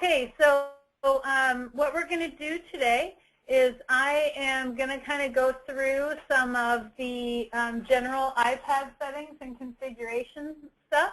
Okay, so what we're going to do today is I am going to kind of go through some of the general iPad settings and configuration stuff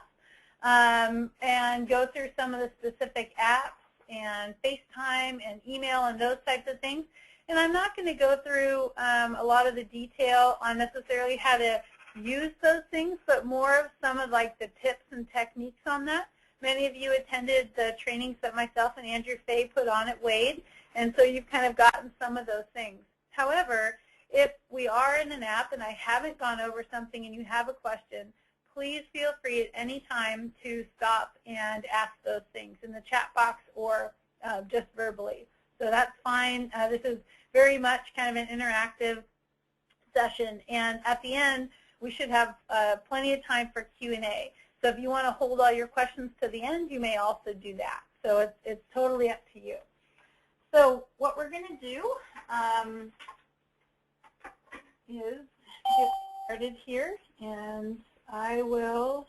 and go through some of the specific apps and FaceTime and email and those types of things. And I'm not going to go through a lot of the detail on necessarily how to use those things, but more of some of like the tips and techniques on that. Many of you attended the trainings that myself and Andrew Fay put on at Wade, and so you've kind of gotten some of those things. However, if we are in an app and I haven't gone over something and you have a question, please feel free at any time to stop and ask those things in the chat box or just verbally. So that's fine. This is very much kind of an interactive session, and at the end, we should have plenty of time for Q&A. So if you want to hold all your questions to the end, you may also do that. So it's totally up to you. So what we're going to do is get started here, and I will.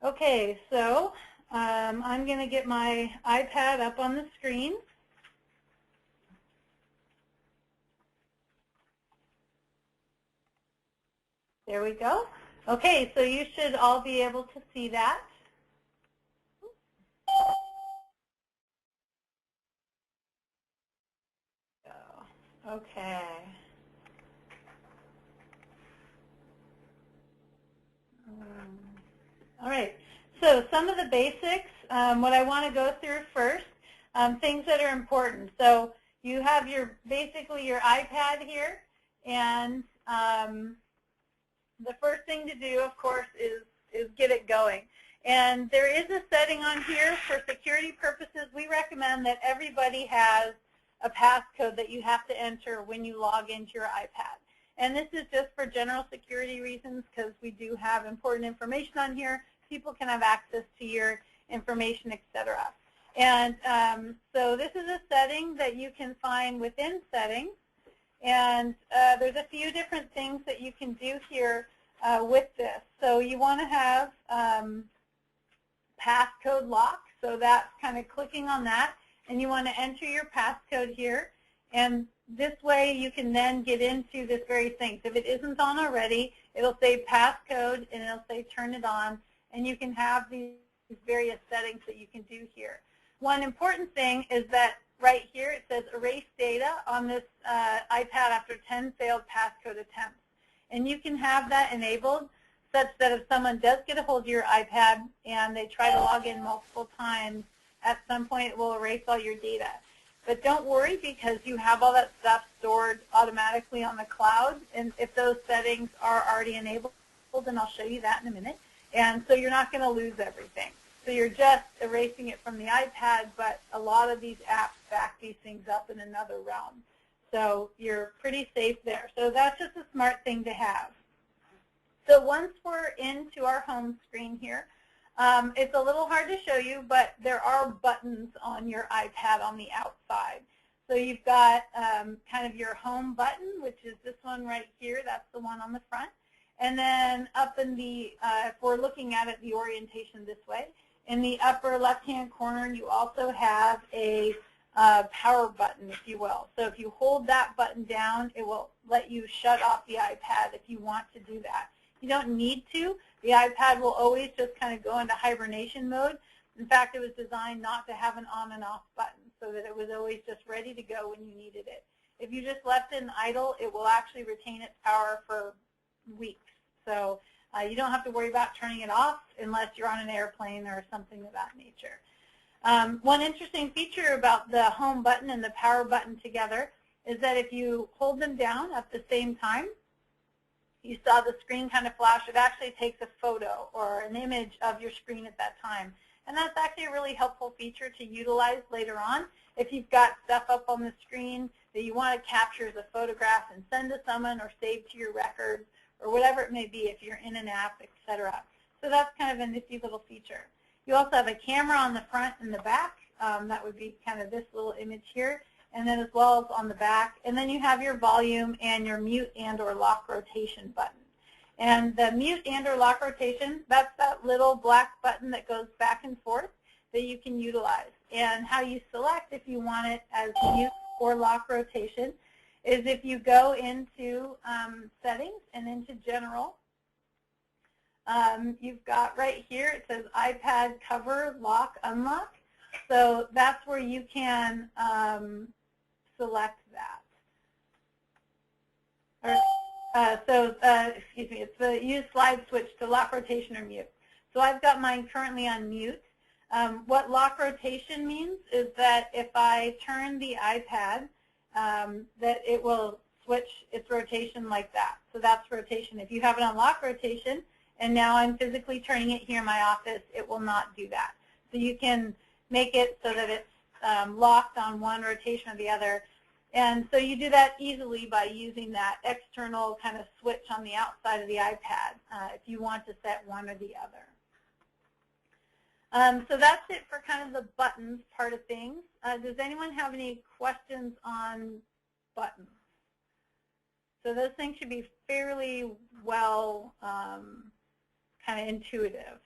Okay, so I'm going to get my iPad up on the screen. There we go. Okay, so you should all be able to see that. Okay. All right, so some of the basics, what I want to go through first, things that are important. So you have basically your iPad here, and the first thing to do, of course, is get it going. And there is a setting on here for security purposes. We recommend that everybody has a passcode that you have to enter when you log into your iPad. And this is just for general security reasons because we do have important information on here. People can have access to your information, etc. And so this is a setting that you can find within settings. And there's a few different things that you can do here with this. So you want to have passcode lock. So that's kind of clicking on that. And you want to enter your passcode here. And this way you can then get into this very thing. So if it isn't on already, it'll say passcode and it'll say turn it on. And you can have these various settings that you can do here. One important thing is that right here it says erase data on this iPad after 10 failed passcode attempts. And you can have that enabled such that if someone does get a hold of your iPad and they try to log in multiple times, at some point it will erase all your data. But don't worry because you have all that stuff stored automatically on the cloud. And if those settings are already enabled, then I'll show you that in a minute. And so you're not going to lose everything. So you're just erasing it from the iPad, but a lot of these apps back these things up in another realm. So you're pretty safe there. So that's just a smart thing to have. So once we're into our home screen here, it's a little hard to show you, but there are buttons on your iPad on the outside. So you've got kind of your home button, which is this one right here. That's the one on the front. And then up in the, if we're looking at it, the orientation this way, in the upper left-hand corner, you also have a power button, if you will. So if you hold that button down, it will let you shut off the iPad if you want to do that. You don't need to. The iPad will always just kind of go into hibernation mode. In fact, it was designed not to have an on and off button so that it was always just ready to go when you needed it. If you just left it in idle, it will actually retain its power for weeks. So you don't have to worry about turning it off unless you're on an airplane or something of that nature. One interesting feature about the home button and the power button together is that if you hold them down at the same time, you saw the screen kind of flash. It actually takes a photo or an image of your screen at that time. And that's actually a really helpful feature to utilize later on. If you've got stuff up on the screen that you want to capture as a photograph and send to someone or save to your records or whatever it may be if you're in an app, etc. So that's kind of a nifty little feature. You also have a camera on the front and the back. That would be kind of this little image here. And then as well as on the back. And then you have your volume and your mute and or lock rotation button. And the mute and or lock rotation, that's that little black button that goes back and forth that you can utilize. And how you select if you want it as mute or lock rotation is if you go into settings and into general. You've got right here, it says iPad cover, lock, unlock. So that's where you can select that. Excuse me, it's the use slide switch to lock rotation or mute. So I've got mine currently on mute. What lock rotation means is that if I turn the iPad, that it will switch its rotation like that. So that's rotation. If you have it on lock rotation, and now I'm physically turning it here in my office, it will not do that. So you can make it so that it's locked on one rotation or the other. And so you do that easily by using that external kind of switch on the outside of the iPad if you want to set one or the other. So that's it for kind of the buttons part of things. Does anyone have any questions on buttons? So those things should be fairly well kind of intuitive.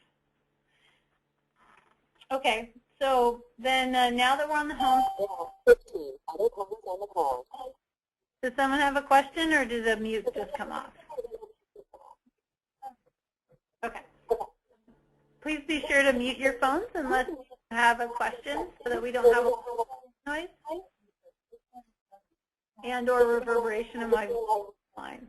Okay, so then now that we're on the home, 15 other callers on the call. Does someone have a question, or did the mute just come off? Okay. Please be sure to mute your phones unless you have a question so that we don't have a noise and or reverberation in my line.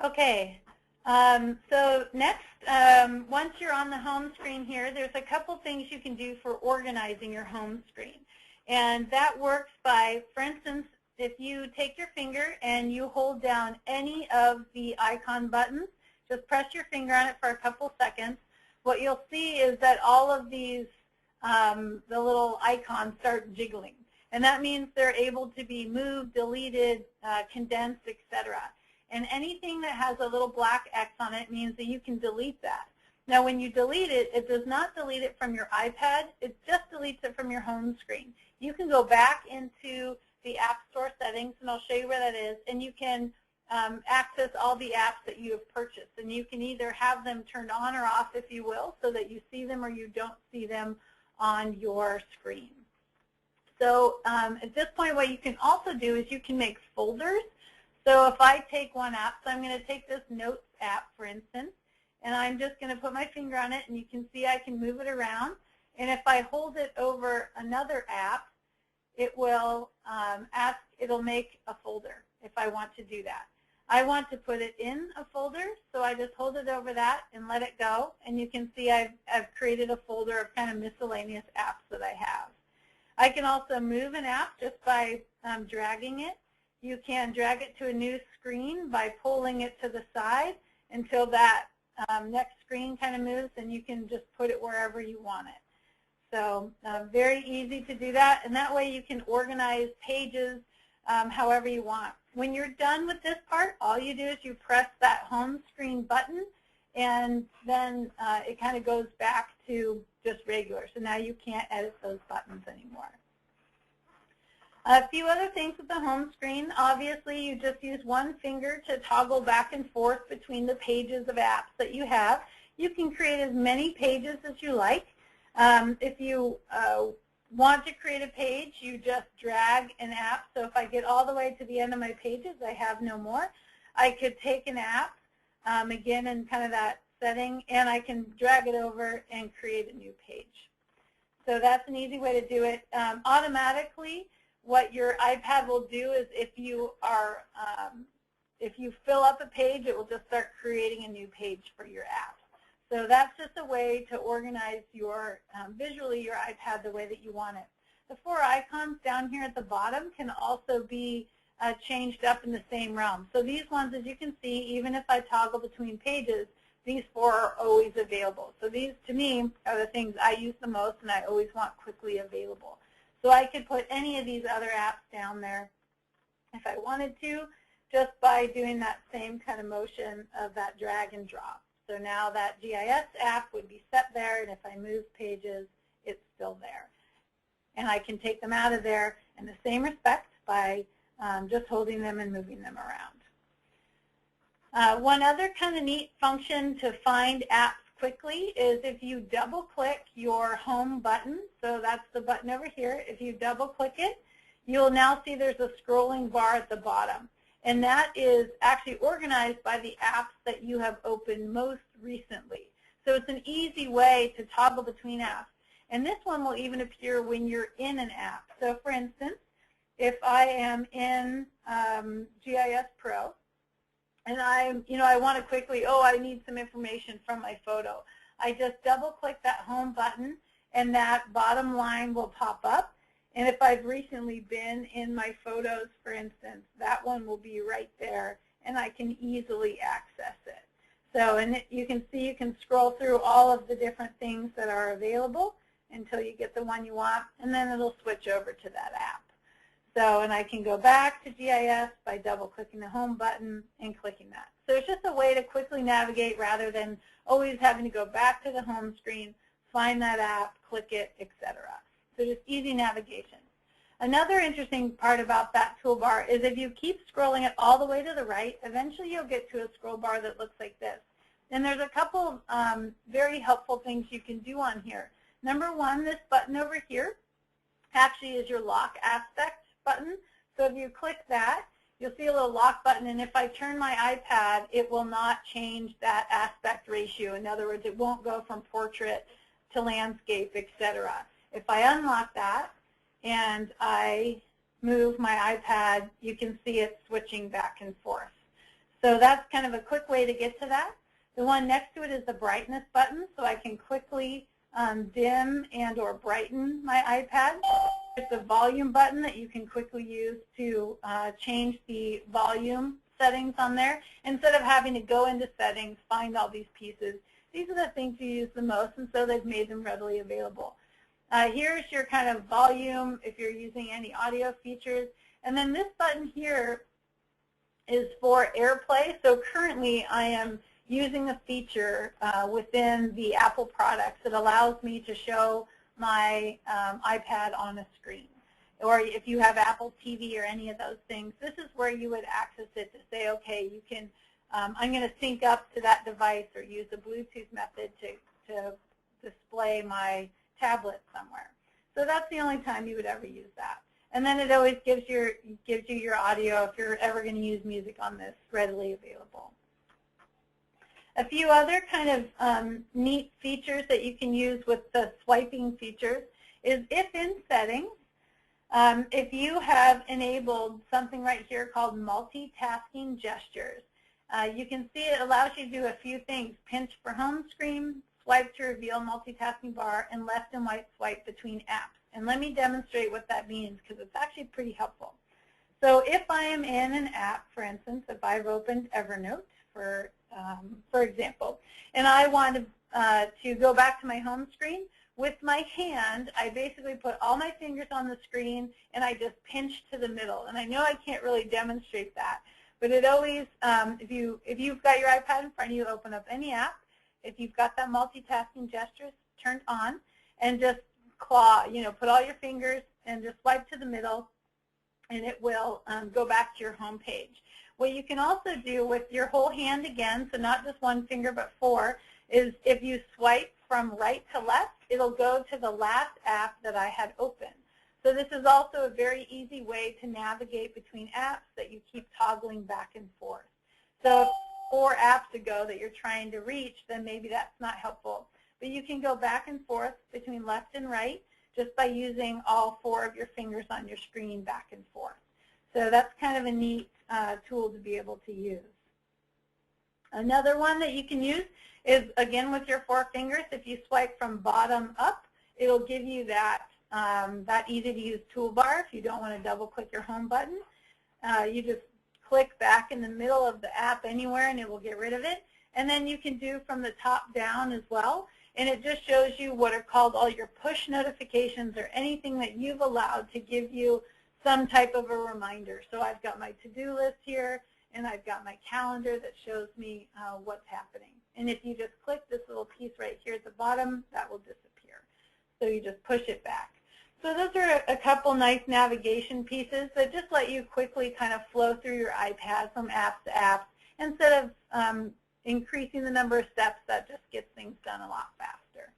Okay, so next, once you're on the home screen here, there's a couple things you can do for organizing your home screen. And that works by, for instance, if you take your finger and you hold down any of the icon buttons, just press your finger on it for a couple seconds, what you'll see is that all of these, the little icons start jiggling. And that means they're able to be moved, deleted, condensed, etc. And anything that has a little black X on it means that you can delete that. Now when you delete it, it does not delete it from your iPad, it just deletes it from your home screen. You can go back into the App Store settings, and I'll show you where that is, and you can access all the apps that you have purchased. And you can either have them turned on or off, if you will, so that you see them or you don't see them on your screen. So at this point, what you can also do is you can make folders. So if I take one app, so I'm going to take this Notes app, for instance, and I'm just going to put my finger on it, and you can see I can move it around. And if I hold it over another app, it will it'll make a folder if I want to do that. I want to put it in a folder, so I just hold it over that and let it go. And you can see I've created a folder of kind of miscellaneous apps that I have. I can also move an app just by dragging it. You can drag it to a new screen by pulling it to the side until that next screen kind of moves, and you can just put it wherever you want it. So very easy to do that, and that way you can organize pages however you want. When you're done with this part, all you do is you press that home screen button, and then it kind of goes back to just regular. So now you can't edit those buttons anymore. A few other things with the home screen. Obviously, you just use one finger to toggle back and forth between the pages of apps that you have. You can create as many pages as you like. If you want to create a page, you just drag an app. So if I get all the way to the end of my pages, I have no more. I could take an app, again, in kind of that setting, and I can drag it over and create a new page. So that's an easy way to do it. Automatically, what your iPad will do is if you fill up a page, it will just start creating a new page for your app. So that's just a way to organize your visually your iPad the way that you want it. The 4 icons down here at the bottom can also be changed up in the same realm. So these ones, as you can see, even if I toggle between pages, these 4 are always available. So these, to me, are the things I use the most and I always want quickly available. So I could put any of these other apps down there if I wanted to, just by doing that same kind of motion of that drag and drop. So now that GIS app would be set there, and if I move pages, it's still there. and I can take them out of there in the same respect by just holding them and moving them around. One other kind of neat function to find apps quickly is if you double-click your home button, so that's the button over here. If you double-click it, you'll now see there's a scrolling bar at the bottom. And that is actually organized by the apps that you have opened most recently. So it's an easy way to toggle between apps. And this one will even appear when you're in an app. So for instance, if I am in GIS Pro, and I want to quickly, I need some information from my photo. I just double-click that home button, and that bottom line will pop up. And if I've recently been in my photos, for instance, that one will be right there, and I can easily access it. So, and you can see you can scroll through all of the different things that are available until you get the one you want, and then it'll switch over to that app. So, and I can go back to GIS by double-clicking the home button and clicking that. So it's just a way to quickly navigate rather than always having to go back to the home screen, find that app, click it, etc. So just easy navigation. Another interesting part about that toolbar is if you keep scrolling it all the way to the right, eventually you'll get to a scroll bar that looks like this. And there's a couple very helpful things you can do on here. Number one, this button over here actually is your lock aspect button. So if you click that, you'll see a little lock button, and if I turn my iPad, it will not change that aspect ratio. In other words, it won't go from portrait to landscape, etc. If I unlock that and I move my iPad, you can see it switching back and forth. So that's kind of a quick way to get to that. The one next to it is the brightness button, so I can quickly dim and or brighten my iPad. There's the volume button that you can quickly use to change the volume settings on there. Instead of having to go into settings, find all these pieces, these are the things you use the most, and so they've made them readily available. Here's your kind of volume if you're using any audio features. And then this button here is for AirPlay. So currently I am using a feature within the Apple products that allows me to show my iPad on a screen. Or if you have Apple TV or any of those things, this is where you would access it to say, okay, you can, I'm going to sync up to that device or use a Bluetooth method to display my tablet somewhere. So that's the only time you would ever use that. And then it always gives you your audio if you're ever going to use music on this, readily available. A few other kind of neat features that you can use with the swiping features is if in settings, if you have enabled something right here called multitasking gestures, you can see it allows you to do a few things: pinch for home screen, swipe to reveal multitasking bar, and left and right swipe between apps. And let me demonstrate what that means because it's actually pretty helpful. So if I am in an app, for instance, if I've opened Evernote, for example, and I want to go back to my home screen, with my hand, I basically put all my fingers on the screen and I just pinch to the middle. And I know I can't really demonstrate that, but it always, if you've got your iPad in front of you, open up any app. If you've got that multitasking gestures turned on, and just claw, put all your fingers and just swipe to the middle, and it will go back to your home page. What you can also do with your whole hand again, so not just one finger but four, is if you swipe from right to left, it'll go to the last app that I had open. So this is also a very easy way to navigate between apps that you keep toggling back and forth. So if 4 apps ago that you're trying to reach, then maybe that's not helpful. But you can go back and forth between left and right just by using all 4 of your fingers on your screen back and forth. So that's kind of a neat tool to be able to use. Another one that you can use is, again, with your 4 fingers. If you swipe from bottom up, it'll give you that, that easy-to-use toolbar if you don't want to double-click your home button. You just click back in the middle of the app anywhere, and it will get rid of it. And then you can do from the top down as well. And it just shows you what are called all your push notifications or anything that you've allowed to give you some type of a reminder. So I've got my to-do list here, and I've got my calendar that shows me what's happening. And if you just click this little piece right here at the bottom, that will disappear. So you just push it back. So those are a couple nice navigation pieces that just let you quickly kind of flow through your iPad from app to app instead of increasing the number of steps. That just gets things done a lot faster.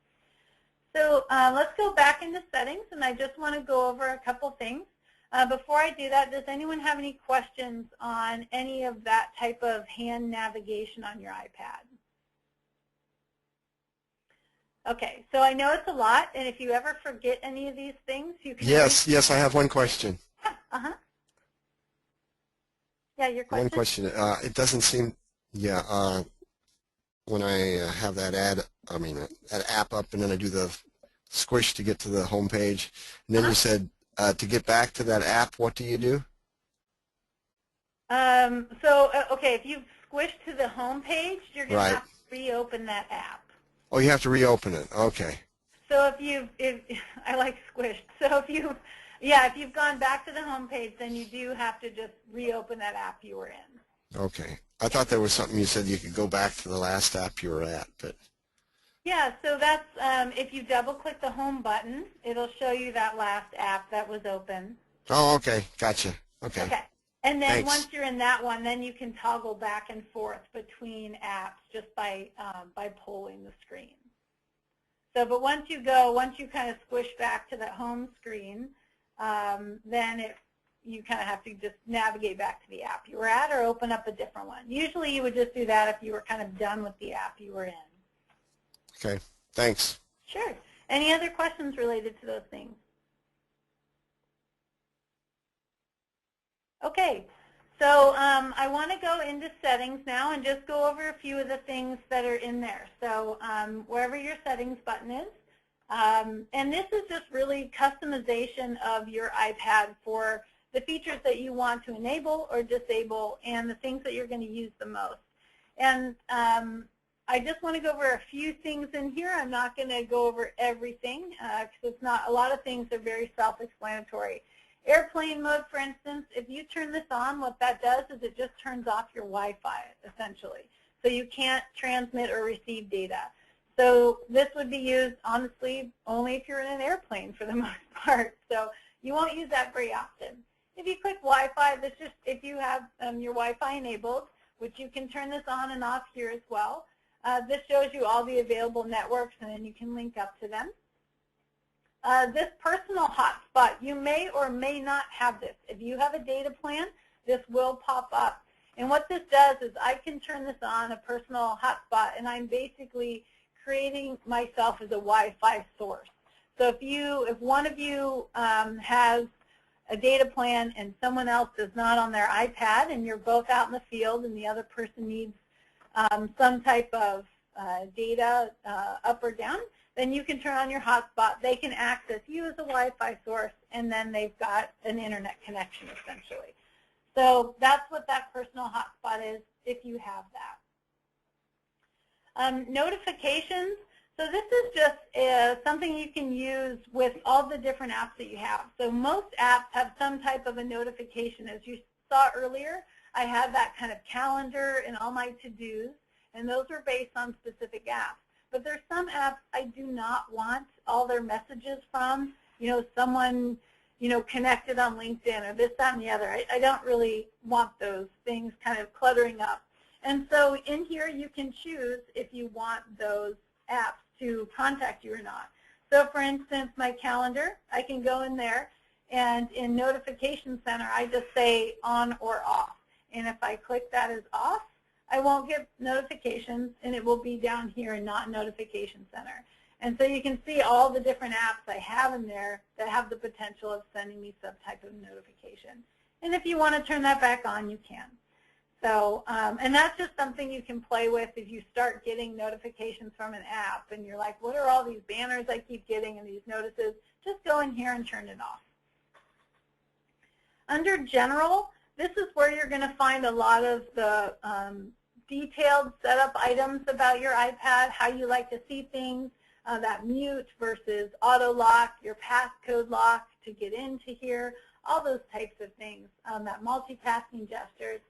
So let's go back into settings, and I just want to go over a couple things. Before I do that, does anyone have any questions on any of that type of hand navigation on your iPad? Okay, so I know it's a lot, and if you ever forget any of these things, you can... Yes, I have one question. Uh-huh. Yeah, your question? One question. It doesn't seem, when I have that that app up, and then I do the squish to get to the home page, and then you said to get back to that app, what do you do? Okay, if you squish to the home page, you're going to have to reopen that app. Oh, you have to reopen it. Okay. So if I like squished. So if you've gone back to the home page, then you do have to just reopen that app you were in. Okay. I thought there was something you said you could go back to the last app you were at, but. Yeah, so that's if you double-click the home button, it'll show you that last app that was open. Oh, okay. Gotcha. Okay. Okay. And then Thanks. once you're in that one, then you can toggle back and forth between apps just by polling the screen. So, but once you kind of squish back to that home screen, then you kind of have to just navigate back to the app you were at or open up a different one. Usually you would just do that if you were kind of done with the app you were in. Okay. Thanks. Sure. Any other questions related to those things? Okay, so I want to go into settings now and just go over a few of the things that are in there. So wherever your settings button is, and this is just really customization of your iPad for the features that you want to enable or disable and the things that you're going to use the most. And I just want to go over a few things in here. I'm not going to go over everything because it's not, a lot of things are very self-explanatory. Airplane mode, for instance, if you turn this on, what that does is it just turns off your Wi-Fi, essentially. So you can't transmit or receive data. So this would be used, honestly, only if you're in an airplane for the most part. So you won't use that very often. If you click Wi-Fi, this just, if you have your Wi-Fi enabled, which you can turn this on and off here as well, this shows you all the available networks, and then you can link up to them. This personal hotspot, you may or may not have this. If you have a data plan, this will pop up. And what this does is I can turn this on, a personal hotspot, and I'm basically creating myself as a Wi-Fi source. So if one of you has a data plan and someone else is not on their iPad and you're both out in the field and the other person needs some type of data up or down, then you can turn on your hotspot. They can access you as a Wi-Fi source, and then they've got an internet connection, essentially. So that's what that personal hotspot is, if you have that. Notifications. So this is just something you can use with all the different apps that you have. So most apps have some type of a notification. As you saw earlier, I had that kind of calendar and all my to-dos, and those are based on specific apps. But there's some apps I do not want all their messages from, someone, connected on LinkedIn or this, that, and the other. I don't really want those things kind of cluttering up. And so in here you can choose if you want those apps to contact you or not. So for instance, my calendar, I can go in there, and in Notification Center, I just say on or off. And if I click that as off, I won't get notifications, and it will be down here and not Notification Center. And so you can see all the different apps I have in there that have the potential of sending me some type of notification. And if you want to turn that back on, you can. So, and that's just something you can play with if you start getting notifications from an app and you're like, what are all these banners I keep getting and these notices? Just go in here and turn it off. Under General, this is where you're going to find a lot of the detailed setup items about your iPad, how you like to see things, that mute versus auto lock, your passcode lock to get into here, all those types of things, that multitasking gestures.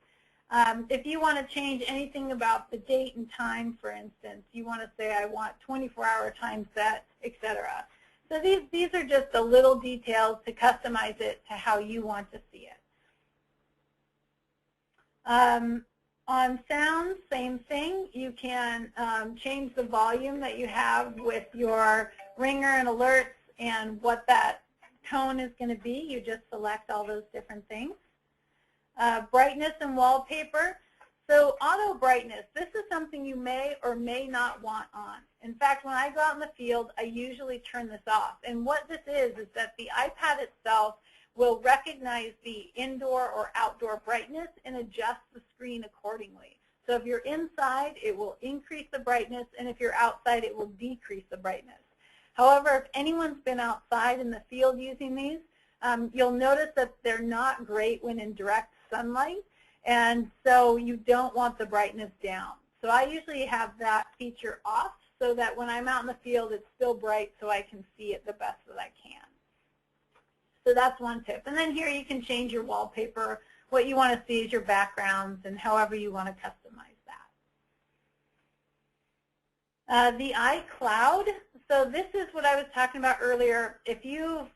If you want to change anything about the date and time, for instance, you want to say I want 24-hour time set, etc. So these are just the little details to customize it to how you want to see it. On sound, same thing. You can change the volume that you have with your ringer and alerts and what that tone is going to be. You just select all those different things. Brightness and wallpaper. So auto brightness, this is something you may or may not want on. In fact, when I go out in the field, I usually turn this off. And what this is that the iPad itself will recognize the indoor or outdoor brightness and adjust the screen accordingly. So if you're inside, it will increase the brightness, and if you're outside, it will decrease the brightness. However, if anyone's been outside in the field using these, you'll notice that they're not great when in direct sunlight, and so you don't want the brightness down. So I usually have that feature off so that when I'm out in the field, it's still bright so I can see it the best that I can. So that's one tip. And then here you can change your wallpaper. What you want to see is your backgrounds and however you want to customize that. The iCloud. So this is what I was talking about earlier. If you've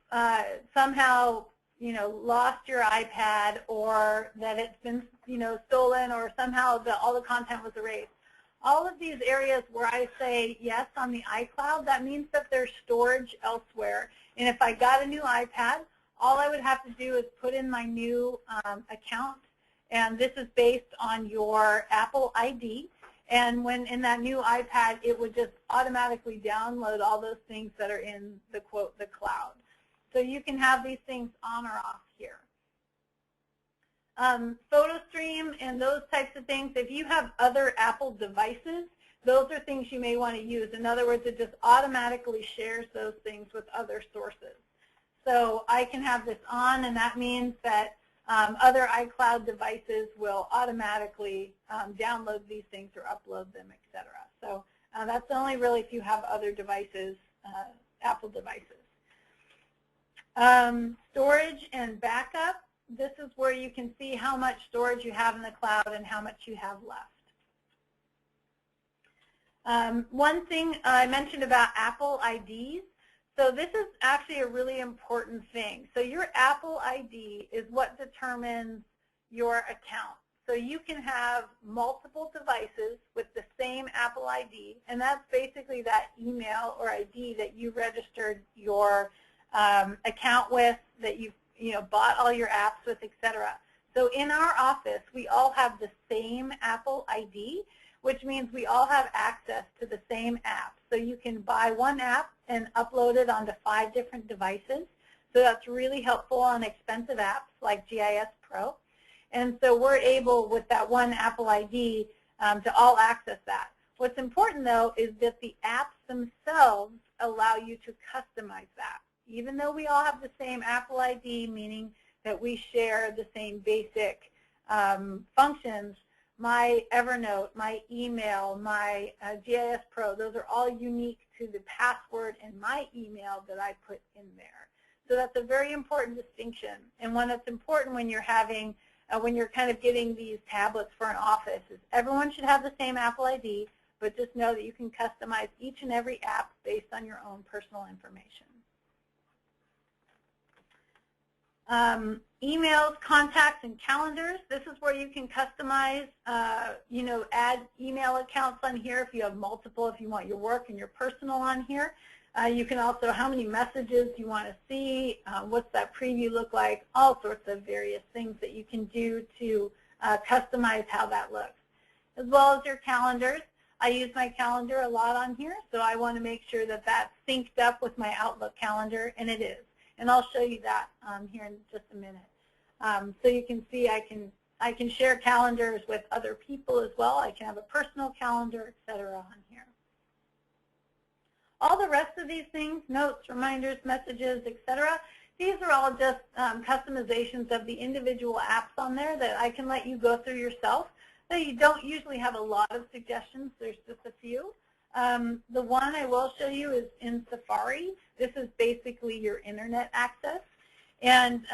somehow lost your iPad, or that it's been stolen, or somehow all the content was erased, all of these areas where I say yes on the iCloud, that means that there's storage elsewhere. And if I got a new iPad, all I would have to do is put in my new account, and this is based on your Apple ID. And when in that new iPad, it would just automatically download all those things that are in the quote, the cloud. So you can have these things on or off here. Photo stream and those types of things, if you have other Apple devices, those are things you may want to use. In other words, it just automatically shares those things with other sources. So I can have this on, and that means that other iCloud devices will automatically download these things or upload them, etc. So that's only really if you have other devices, Apple devices. Storage and backup. This is where you can see how much storage you have in the cloud and how much you have left. One thing I mentioned about Apple IDs. So this is actually a really important thing. So your Apple ID is what determines your account. So you can have multiple devices with the same Apple ID, and that's basically that email or ID that you registered your account with, that you bought all your apps with, etc. So in our office, we all have the same Apple ID, which means we all have access to the same app. So you can buy one app and upload it onto 5 different devices. So that's really helpful on expensive apps like GIS Pro. And so we're able, with that one Apple ID, to all access that. What's important, though, is that the apps themselves allow you to customize that. Even though we all have the same Apple ID, meaning that we share the same basic functions, my Evernote, my email, my GIS Pro, those are all unique to the password and my email that I put in there. So that's a very important distinction, and one that's important when you're having, when you're kind of getting these tablets for an office, is everyone should have the same Apple ID, but just know that you can customize each and every app based on your own personal information. Emails, contacts, and calendars. This is where you can customize, add email accounts on here if you have multiple, if you want your work and your personal on here. You can also, how many messages you want to see, what's that preview look like, all sorts of various things that you can do to customize how that looks. As well as your calendars. I use my calendar a lot on here, so I want to make sure that that's synced up with my Outlook calendar, and it is. And I'll show you that here in just a minute. So you can see I can share calendars with other people as well. I can have a personal calendar, etc. on here. All the rest of these things, notes, reminders, messages, etc., these are all just customizations of the individual apps on there that I can let you go through yourself. So you don't usually have a lot of suggestions. There's just a few. The one I will show you is in Safari. This is basically your internet access. And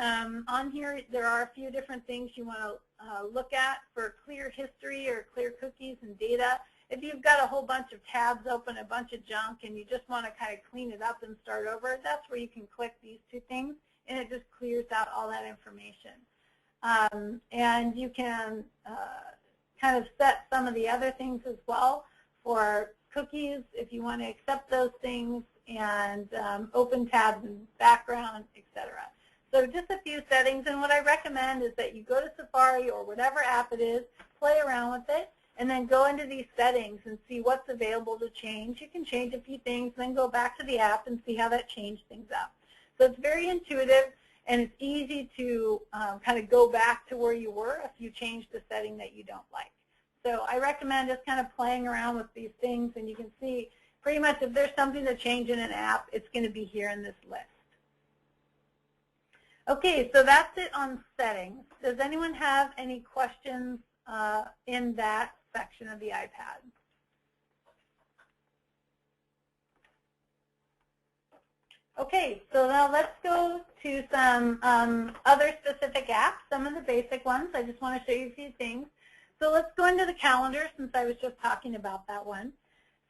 on here, there are a few different things you want to look at for clear history or clear cookies and data. If you've got a whole bunch of tabs open, a bunch of junk, and you just want to kind of clean it up and start over, that's where you can click these two things, and it just clears out all that information. And you can kind of set some of the other things as well for cookies if you want to accept those things, and open tabs and background, etc. So just a few settings, and what I recommend is that you go to Safari or whatever app it is, play around with it, and then go into these settings and see what's available to change. You can change a few things, then go back to the app and see how that changed things up. So it's very intuitive, and it's easy to kind of go back to where you were if you changed the setting that you don't like. So I recommend just kind of playing around with these things, and you can see pretty much if there's something to change in an app, it's going to be here in this list. Okay, so that's it on settings. Does anyone have any questions in that section of the iPad? Okay, so now let's go to some other specific apps, some of the basic ones. I just want to show you a few things. So let's go into the calendar since I was just talking about that one.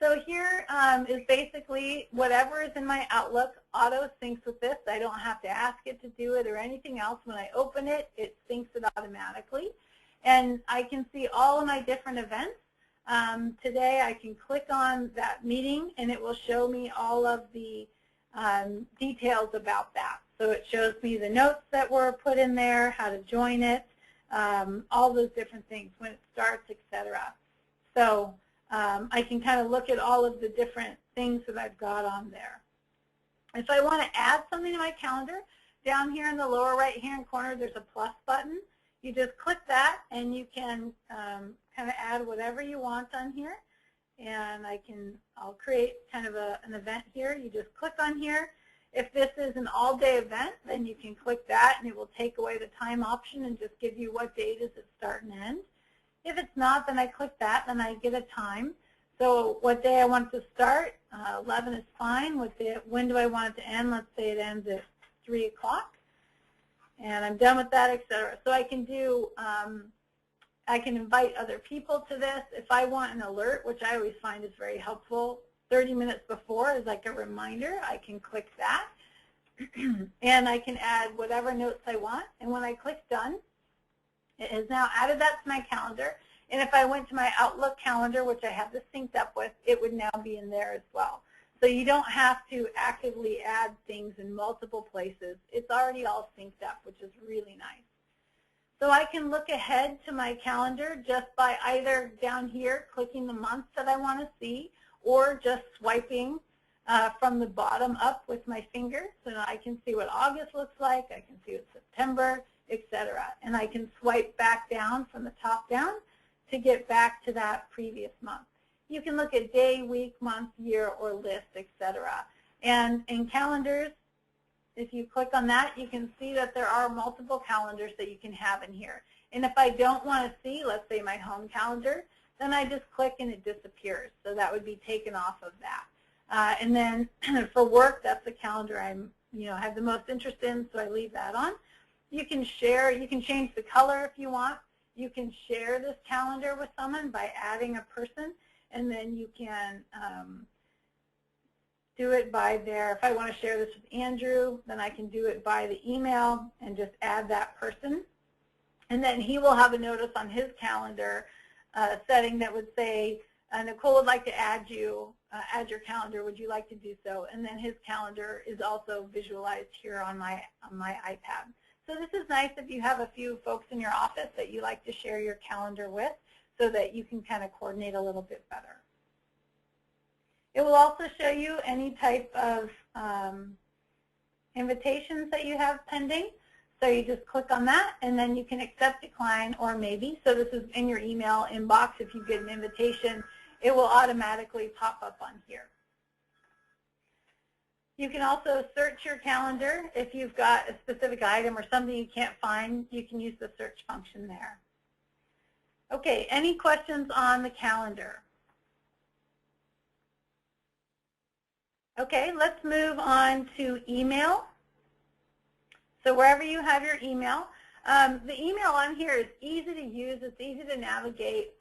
So here is basically whatever is in my Outlook auto syncs with this. I don't have to ask it to do it or anything else. When I open it, it syncs it automatically. And I can see all of my different events. Today I can click on that meeting and it will show me all of the details about that. So it shows me the notes that were put in there, how to join it, all those different things, when it starts, etc. So I can kind of look at all of the different things that I've got on there. If I want to add something to my calendar, down here in the lower right-hand corner, there's a plus button. You just click that, and you can kind of add whatever you want on here. And I'll create kind of an event here. You just click on here. If this is an all-day event, then you can click that, and it will take away the time option and just give you what day does it start and end. If it's not, then I click that, then I get a time. So what day I want it to start, 11 is fine. When do I want it to end? Let's say it ends at 3 o'clock. And I'm done with that, etc. So I can do, I can invite other people to this. If I want an alert, which I always find is very helpful, 30 minutes before is like a reminder. I can click that. And I can add whatever notes I want. And when I click done, it has now added that to my calendar. And if I went to my Outlook calendar, which I have this synced up with, it would now be in there as well. So you don't have to actively add things in multiple places. It's already all synced up, which is really nice. So I can look ahead to my calendar just by either down here clicking the months that I want to see, or just swiping from the bottom up with my finger. So now I can see what August looks like, I can see what September, etc. And I can swipe back down from the top down to get back to that previous month. You can look at day, week, month, year, or list, etc. And in calendars, if you click on that, you can see that there are multiple calendars that you can have in here. And if I don't want to see, let's say, my home calendar, then I just click and it disappears. So that would be taken off of that. And then for work, that's the calendar I'm, have the most interest in, so I leave that on. You can share, you can change the color if you want. You can share this calendar with someone by adding a person, and then you can do it by if I want to share this with Andrew, then I can do it by the email and just add that person. And then he will have a notice on his calendar setting that would say, Nicole would like to add your calendar, would you like to do so? And then his calendar is also visualized here on my iPad. So this is nice if you have a few folks in your office that you like to share your calendar with, so that you can kind of coordinate a little bit better. It will also show you any type of invitations that you have pending. So you just click on that, and then you can accept, decline, or maybe. So this is in your email inbox. If you get an invitation, it will automatically pop up on here. You can also search your calendar. If you've got a specific item or something you can't find, you can use the search function there. Okay, any questions on the calendar? Okay, let's move on to email. So wherever you have your email, The email on here is easy to use, it's easy to navigate,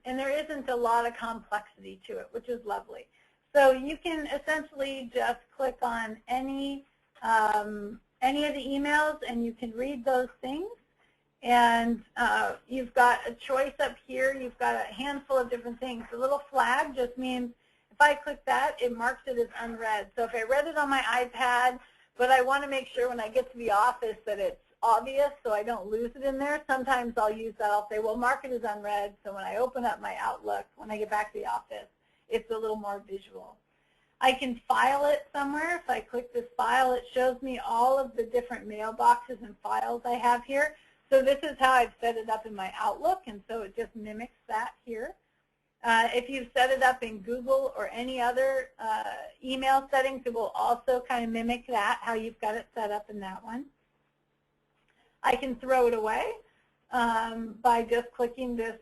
and there isn't a lot of complexity to it, which is lovely. So you can essentially just click on any of the emails and you can read those things. And you've got a choice up here. You've got a handful of different things. The little flag just means if I click that, it marks it as unread. So if I read it on my iPad, but I want to make sure when I get to the office that it's obvious so I don't lose it in there, sometimes I'll use that. I'll say, well, mark it as unread, so when I open up my Outlook, when I get back to the office, it's a little more visual. I can file it somewhere. If I click this file, it shows me all of the different mailboxes and files I have here. So this is how I've set it up in my Outlook, and so it just mimics that here. If you've set it up in Google or any other email settings, it will also kind of mimic that, how you've got it set up in that one. I can throw it away by just clicking this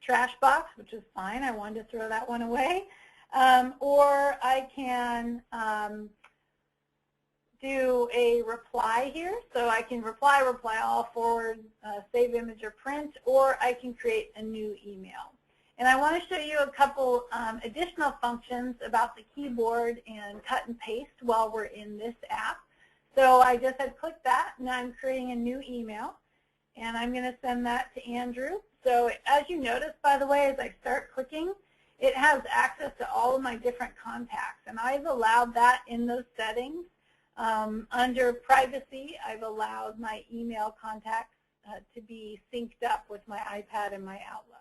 trash box, which is fine. I wanted to throw that one away. Or I can do a reply here. So I can reply all, forward, save image or print, or I can create a new email. And I want to show you a couple additional functions about the keyboard and cut and paste while we're in this app. So I just had clicked that, and I'm creating a new email, and I'm going to send that to Andrew. So as you notice, by the way, as I start clicking, it has access to all of my different contacts, and I've allowed that in those settings. Under privacy, I've allowed my email contacts to be synced up with my iPad and my Outlook.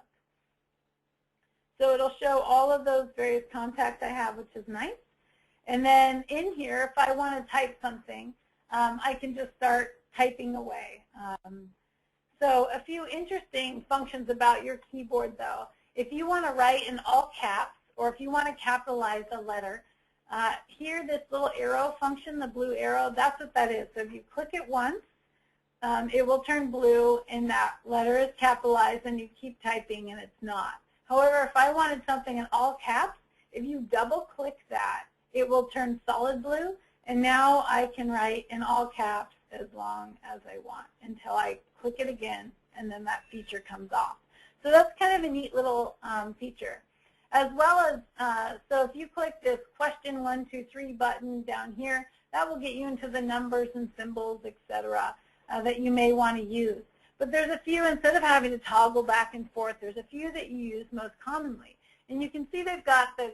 So it'll show all of those various contacts I have, which is nice. And then in here, if I want to type something, I can just start typing away. So a few interesting functions about your keyboard, though. If you want to write in all caps, or if you want to capitalize a letter, here this little arrow function, the blue arrow, that's what that is. So if you click it once, it will turn blue and that letter is capitalized and you keep typing and it's not. However, if I wanted something in all caps, if you double click that, it will turn solid blue, and now I can write in all caps as long as I want until I click it again, and then that feature comes off. So that's kind of a neat little feature. As well as, so if you click this question 1, 2, 3 button down here, that will get you into the numbers and symbols, etc., that you may want to use. But there's a few, instead of having to toggle back and forth, there's a few that you use most commonly. And you can see they've got the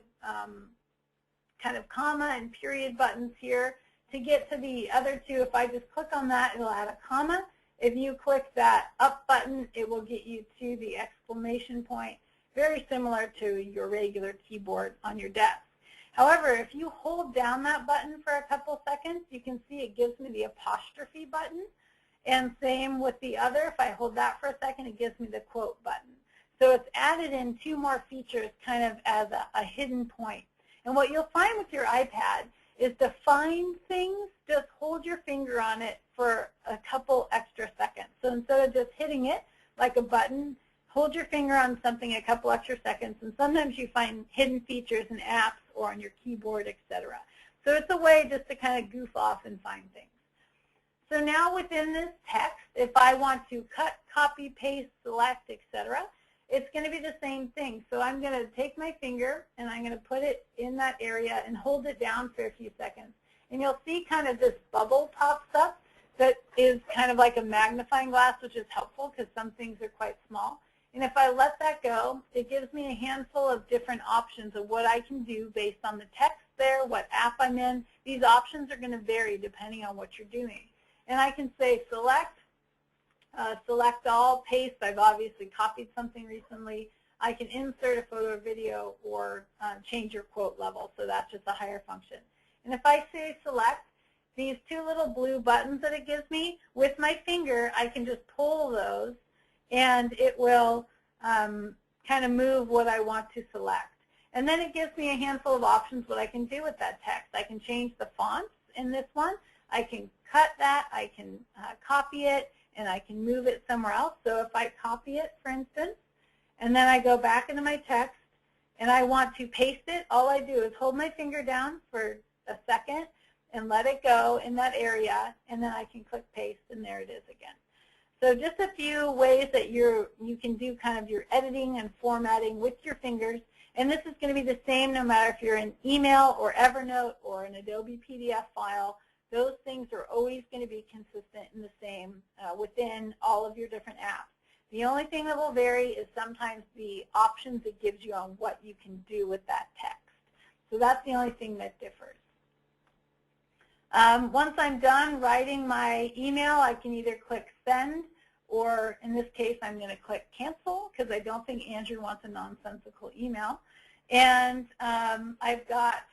kind of comma and period buttons here. To get to the other two, if I just click on that, it'll add a comma. If you click that up button, it will get you to the exclamation point, very similar to your regular keyboard on your desk. However, if you hold down that button for a couple seconds, you can see it gives me the apostrophe button. And same with the other. If I hold that for a second, it gives me the quote button. So it's added in 2 more features kind of as a hidden point. And what you'll find with your iPad is to find things, just hold your finger on it for a couple extra seconds. So instead of just hitting it like a button, hold your finger on something a couple extra seconds, and sometimes you find hidden features in apps or on your keyboard, etc. So it's a way just to kind of goof off and find things. So now within this text, if I want to cut, copy, paste, select, etc., it's going to be the same thing. So I'm going to take my finger and I'm going to put it in that area and hold it down for a few seconds. And you'll see kind of this bubble pops up that is kind of like a magnifying glass, which is helpful because some things are quite small. And if I let that go, it gives me a handful of different options of what I can do based on the text there, what app I'm in. These options are going to vary depending on what you're doing. And I can say select, select all, paste. I've obviously copied something recently. I can insert a photo or video or change your quote level, so that's just a higher function. And if I say select, these 2 little blue buttons that it gives me, with my finger, I can just pull those and it will kind of move what I want to select. And then it gives me a handful of options what I can do with that text. I can change the fonts in this one. I can cut that. I can copy it, and I can move it somewhere else. So if I copy it, for instance, and then I go back into my text, and I want to paste it, all I do is hold my finger down for a second, and let it go in that area, and then I can click paste, and there it is again. So just a few ways that you can do kind of your editing and formatting with your fingers. And this is going to be the same no matter if you're in email or Evernote or an Adobe PDF file. Those things are always going to be consistent and the same within all of your different apps. The only thing that will vary is sometimes the options it gives you on what you can do with that text. So that's the only thing that differs. Once I'm done writing my email, I can either click send, or in this case, I'm going to click cancel because I don't think Andrew wants a nonsensical email. And I've got,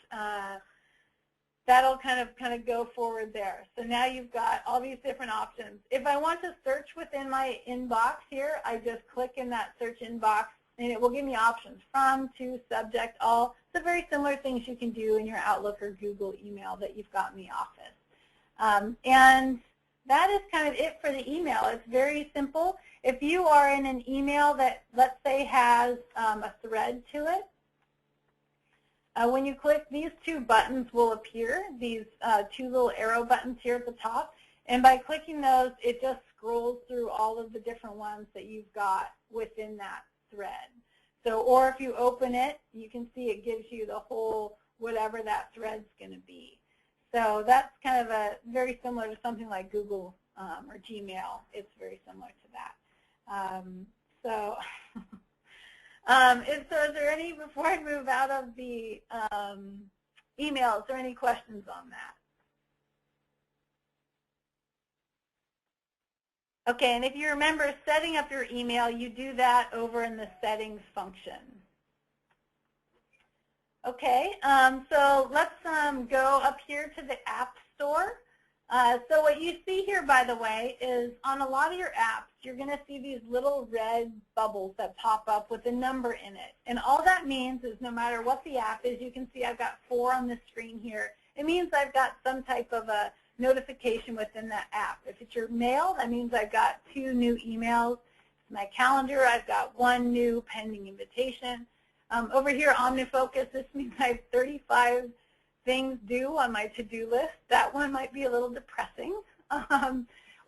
that'll kind of go forward there. So now you've got all these different options. If I want to search within my inbox here, I just click in that search inbox, and it will give me options from, to, subject, all. So very similar things you can do in your Outlook or Google email that you've got in the office. And that is kind of it for the email. It's very simple. If you are in an email that, let's say, has a thread to it, when you click, these two buttons will appear, these two little arrow buttons here at the top. And by clicking those, it just scrolls through all of the different ones that you've got within that thread. So, or if you open it, you can see it gives you the whole whatever that thread's going to be. So that's kind of a very similar to something like Google or Gmail. It's very similar to that. So is there any, before I move out of the email, is there any questions on that? Okay, and if you remember setting up your email, you do that over in the settings function. Okay, so let's go up here to the App Store. So what you see here, by the way, is on a lot of your apps, you're going to see these little red bubbles that pop up with a number in it. And all that means is no matter what the app is, you can see I've got 4 on the screen here. It means I've got some type of a notification within that app. If it's your mail, that means I've got 2 new emails. My calendar, I've got 1 new pending invitation. Over here, OmniFocus, this means I have 35 things due on my to-do list. That one might be a little depressing.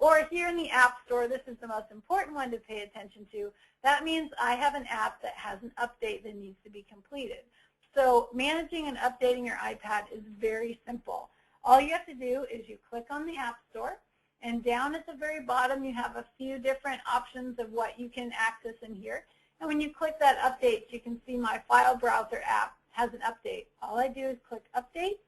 Or here in the App Store, this is the most important one to pay attention to. That means I have an app that has an update that needs to be completed. So managing and updating your iPad is very simple. All you have to do is you click on the App Store, and down at the very bottom you have a few different options of what you can access in here. And when you click that update, you can see my file browser app has an update. All I do is click update,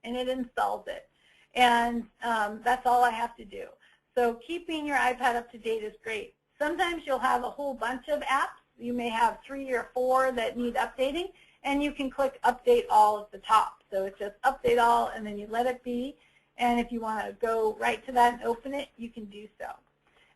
and it installs it. And that's all I have to do. So keeping your iPad up to date is great. Sometimes you'll have a whole bunch of apps. You may have 3 or 4 that need updating, and you can click update all at the top. So it's just update all, and then you let it be. And if you want to go right to that and open it, you can do so.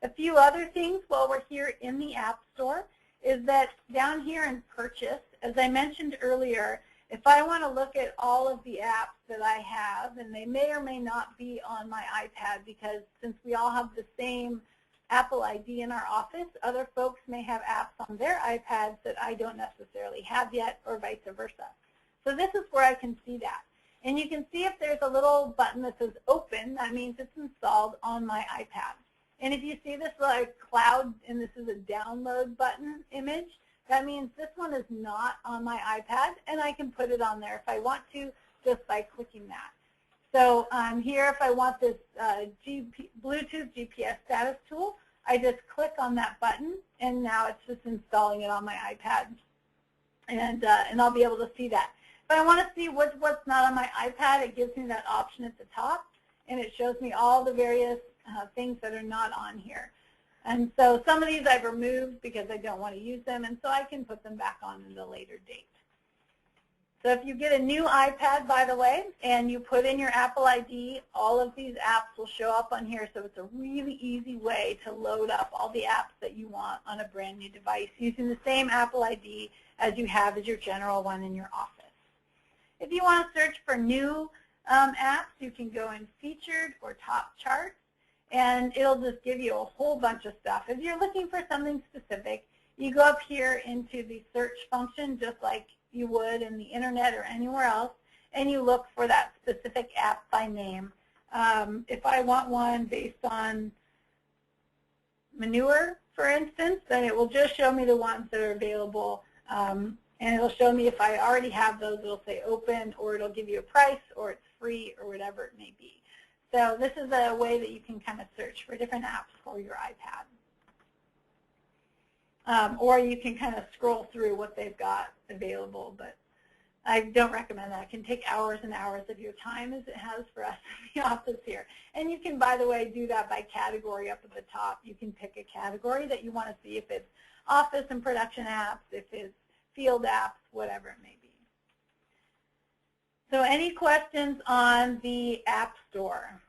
A few other things while we're here in the App Store is that down here in Purchase, as I mentioned earlier, if I want to look at all of the apps that I have, and they may or may not be on my iPad, because since we all have the same Apple ID in our office, other folks may have apps on their iPads that I don't necessarily have yet, or vice versa. So this is where I can see that. And you can see if there's a little button that says open, that means it's installed on my iPad. And if you see this like cloud, and this is a download button image, that means this one is not on my iPad, and I can put it on there if I want to, just by clicking that. So here, if I want this Bluetooth GPS status tool, I just click on that button, and now it's just installing it on my iPad, and I'll be able to see that. If I want to see what's not on my iPad, it gives me that option at the top, and it shows me all the various things that are not on here. And so some of these I've removed because I don't want to use them, and so I can put them back on at a later date. So if you get a new iPad, by the way, and you put in your Apple ID, all of these apps will show up on here, so it's a really easy way to load up all the apps that you want on a brand new device using the same Apple ID as you have as your general one in your office. If you want to search for new apps, you can go in Featured or Top Charts, and it'll just give you a whole bunch of stuff. If you're looking for something specific, you go up here into the search function just like you would in the internet or anywhere else, and you look for that specific app by name. If I want one based on manure, for instance, then it will just show me the ones that are available, and it'll show me if I already have those, it'll say open, or it'll give you a price, or it's free, or whatever it may be. So this is a way that you can kind of search for different apps for your iPad. Or you can kind of scroll through what they've got available, but I don't recommend that. It can take hours and hours of your time, as it has for us in the office here. And you can, by the way, do that by category up at the top. You can pick a category that you want to see, if it's office and production apps, if it's field apps, whatever it may be. So any questions on the App Store?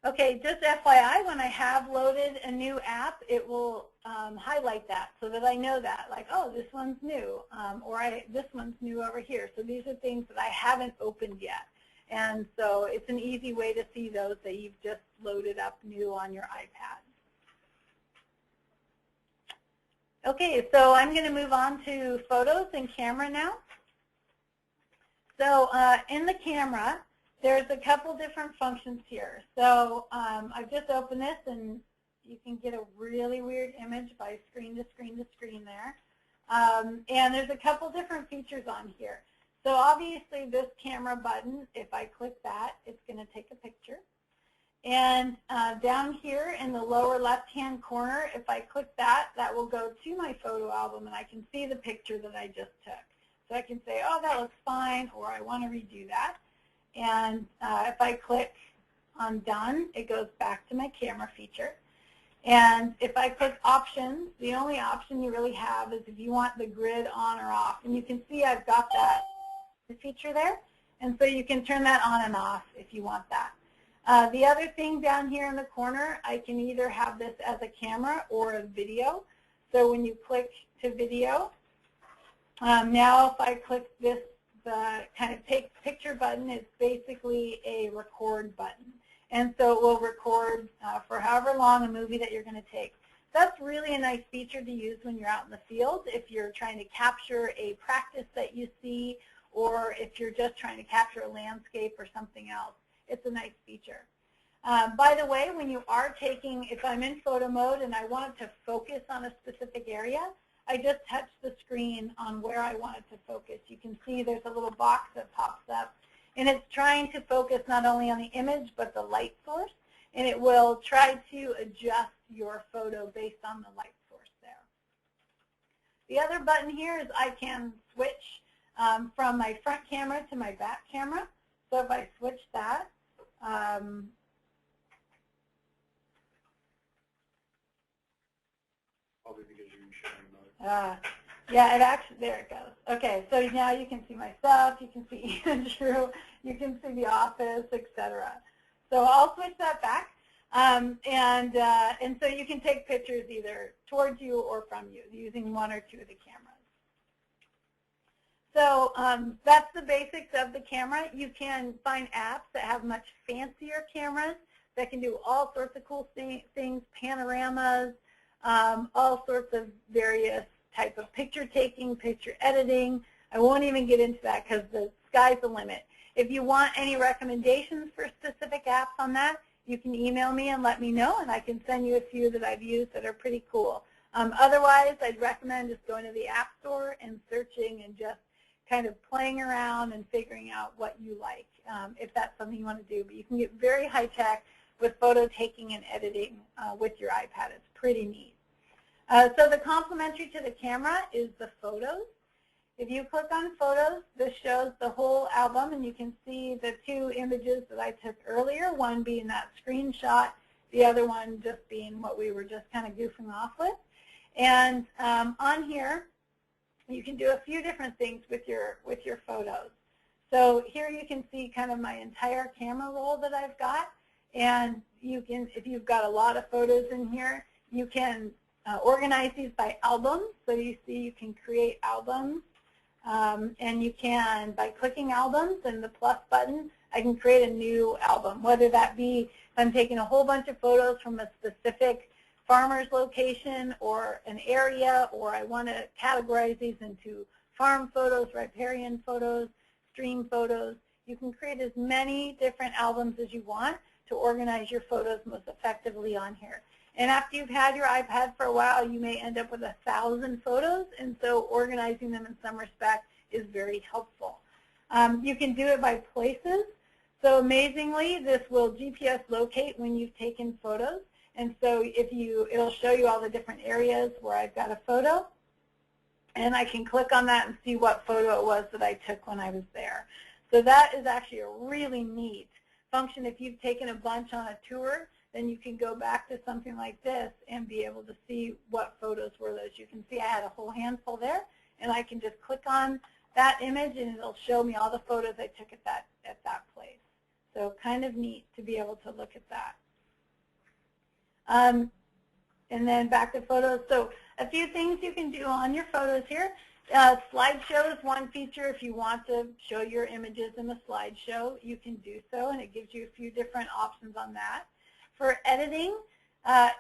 Okay, just FYI, when I have loaded a new app, it will highlight that so that I know that, like, oh, this one's new, or this one's new over here. So these are things that I haven't opened yet. And so it's an easy way to see those that you've just loaded up new on your iPad. Okay, so I'm going to move on to photos and camera now. So in the camera, there's a couple different functions here. So I've just opened this, and you can get a really weird image by screen to screen to screen there. And there's a couple different features on here. So obviously this camera button, if I click that, it's going to take a picture. And down here in the lower left-hand corner, if I click that, that will go to my photo album, and I can see the picture that I just took. So I can say, oh, that looks fine, or I want to redo that. And if I click on Done, it goes back to my camera feature. And if I click Options, the only option you really have is if you want the grid on or off. And you can see I've got that feature there. And so you can turn that on and off if you want that. The other thing down here in the corner, I can either have this as a camera or a video. So when you click to video, now if I click this, the kind of take picture button, is basically a record button. And so it will record for however long a movie that you're going to take. That's really a nice feature to use when you're out in the field, if you're trying to capture a practice that you see, or if you're just trying to capture a landscape or something else. It's a nice feature. By the way, when you are taking, if I'm in photo mode and I want it to focus on a specific area, I just touch the screen on where I want it to focus. You can see there's a little box that pops up, and it's trying to focus not only on the image but the light source, and it will try to adjust your photo based on the light source there. The other button here is I can switch from my front camera to my back camera. So if I switch that, Probably because you're showing yeah, it actually, there it goes. Okay, so now you can see myself, you can see Andrew, you can see the office, etc. So I'll switch that back, and so you can take pictures either towards you or from you using one or two of the cameras. So that's the basics of the camera. You can find apps that have much fancier cameras that can do all sorts of cool things, panoramas, all sorts of various type of picture taking, picture editing. I won't even get into that because the sky's the limit. If you want any recommendations for specific apps on that, you can email me and let me know, and I can send you a few that I've used that are pretty cool. Otherwise, I'd recommend just going to the App Store and searching and just kind of playing around and figuring out what you like, if that's something you want to do. But you can get very high tech with photo taking and editing with your iPad. It's pretty neat. So the complementary to the camera is the photos. If you click on photos, this shows the whole album, and you can see the two images that I took earlier, one being that screenshot, the other one just being what we were just kind of goofing off with. And on here, you can do a few different things with your photos. So here you can see kind of my entire camera roll that I've got, and you can, if you've got a lot of photos in here, you can organize these by albums. So you see you can create albums, and you can, by clicking albums and the plus button, I can create a new album, whether that be if I'm taking a whole bunch of photos from a specific farmer's location or an area, or I want to categorize these into farm photos, riparian photos, stream photos. You can create as many different albums as you want to organize your photos most effectively on here. And after you've had your iPad for a while, you may end up with 1,000 photos, and so organizing them in some respect is very helpful. You can do it by places. So amazingly, this will GPS locate when you've taken photos. And so it'll show you all the different areas where I've got a photo. And I can click on that and see what photo it was that I took when I was there. So that is actually a really neat function. If you've taken a bunch on a tour, then you can go back to something like this and be able to see what photos were those. You can see I had a whole handful there, and I can just click on that image and it'll show me all the photos I took at that place. So kind of neat to be able to look at that. And then back to photos. So a few things you can do on your photos here. Slideshow is one feature. If you want to show your images in a slideshow, you can do so, and it gives you a few different options on that. For editing,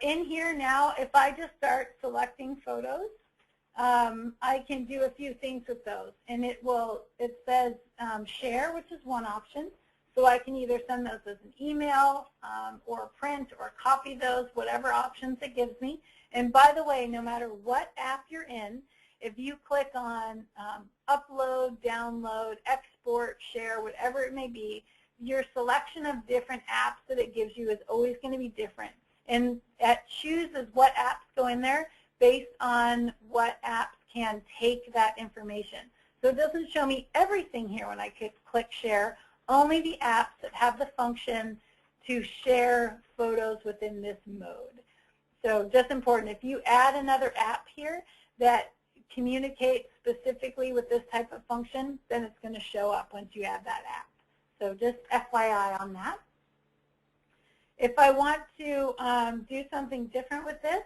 in here now, if I just start selecting photos, I can do a few things with those. And it says share, which is one option. So I can either send those as an email or print or copy those, whatever options it gives me. And by the way, no matter what app you're in, if you click on upload, download, export, share, whatever it may be, your selection of different apps that it gives you is always going to be different. And it chooses what apps go in there based on what apps can take that information. So it doesn't show me everything here when I click share, only the apps that have the function to share photos within this mode. So just important, if you add another app here that communicates specifically with this type of function, then it's going to show up once you add that app. So just FYI on that. If I want to do something different with this,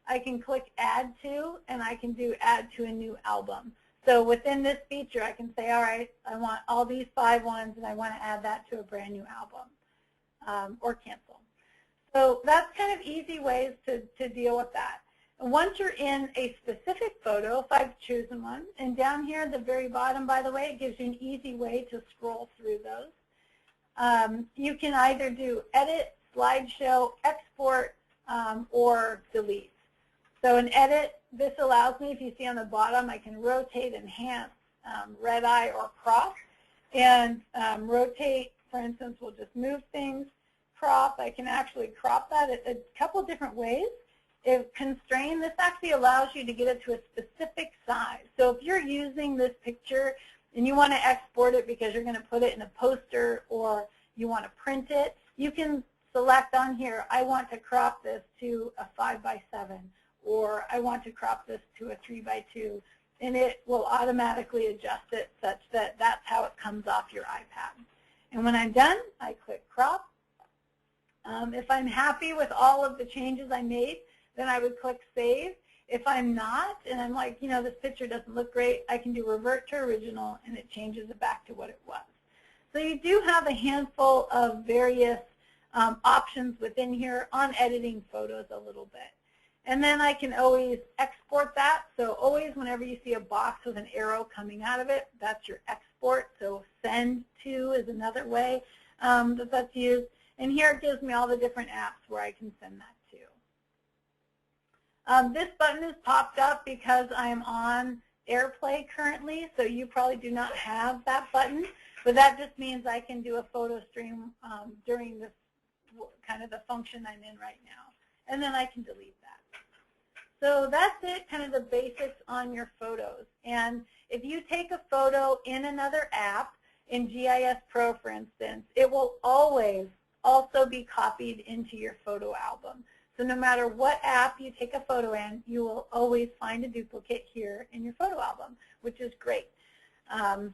I can click Add To, and I can do Add to a New Album. So within this feature, I can say, all right, I want all these 5 ones, and I want to add that to a brand new album, or cancel. So that's kind of easy ways to deal with that. And once you're in a specific photo, if I've chosen one, and down here at the very bottom, by the way, it gives you an easy way to scroll through those. You can either do edit, slideshow, export, or delete. So in edit, this allows me, if you see on the bottom, I can rotate, enhance, red eye, or crop. And rotate, for instance, will just move things. Crop, I can actually crop that a couple different ways. If constrain, this actually allows you to get it to a specific size. So if you're using this picture and you want to export it because you're going to put it in a poster or you want to print it, you can select on here, I want to crop this to a 5x7, or I want to crop this to a 3x2, and it will automatically adjust it such that that's how it comes off your iPad. And when I'm done, I click crop. If I'm happy with all of the changes I made, then I would click save. If I'm not, and I'm like, you know, this picture doesn't look great, I can do revert to original, and it changes it back to what it was. So you do have a handful of various options within here on editing photos a little bit. And then I can always export that. So always whenever you see a box with an arrow coming out of it, that's your export. So send to is another way that's used. And here it gives me all the different apps where I can send that to. This button is popped up because I'm on AirPlay currently, so you probably do not have that button. But that just means I can do a photo stream during this kind of the function I'm in right now. And then I can delete that. So that's it, kind of the basics on your photos. And if you take a photo in another app, in GIS Pro, for instance, it will always also be copied into your photo album. So no matter what app you take a photo in, you will always find a duplicate here in your photo album, which is great.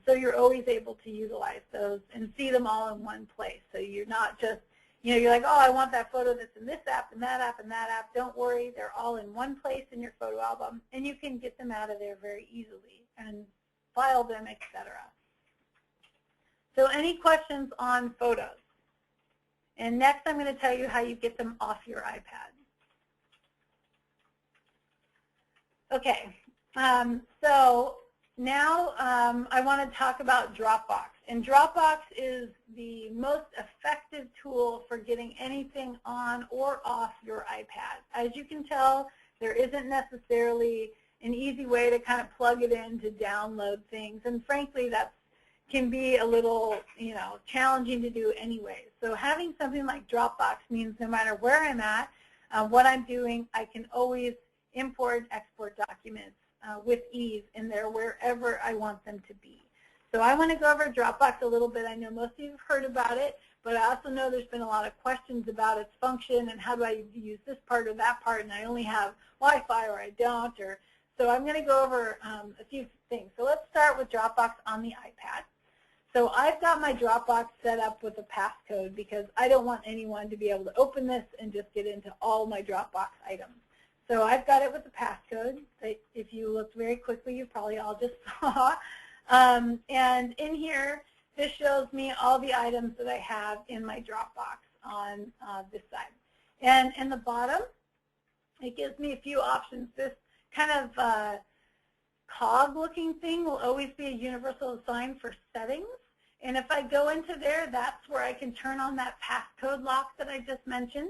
So you're always able to utilize those and see them all in one place. So you're not just, you know, you're like, oh, I want that photo that's in this app and that app and that app. Don't worry, they're all in one place in your photo album, and you can get them out of there very easily and file them, etc. So any questions on photos? And next I'm going to tell you how you get them off your iPad. Okay, so now I want to talk about Dropbox. And Dropbox is the most effective tool for getting anything on or off your iPad. As you can tell, there isn't necessarily an easy way to kind of plug it in to download things. And frankly, that can be a little, challenging to do anyway. So having something like Dropbox means no matter where I'm at, what I'm doing, I can always import and export documents with ease in there wherever I want them to be. So I want to go over Dropbox a little bit. I know most of you have heard about it, but I also know there's been a lot of questions about its function and how do I use this part or that part, and I only have Wi-Fi or I don't. So I'm going to go over a few things. So let's start with Dropbox on the iPad. So I've got my Dropbox set up with a passcode because I don't want anyone to be able to open this and just get into all my Dropbox items. So I've got it with a passcode that if you looked very quickly, you probably all just saw. And in here, this shows me all the items that I have in my Dropbox on this side. And in the bottom, it gives me a few options. This kind of cog-looking thing will always be a universal sign for settings. And if I go into there, that's where I can turn on that passcode lock that I just mentioned.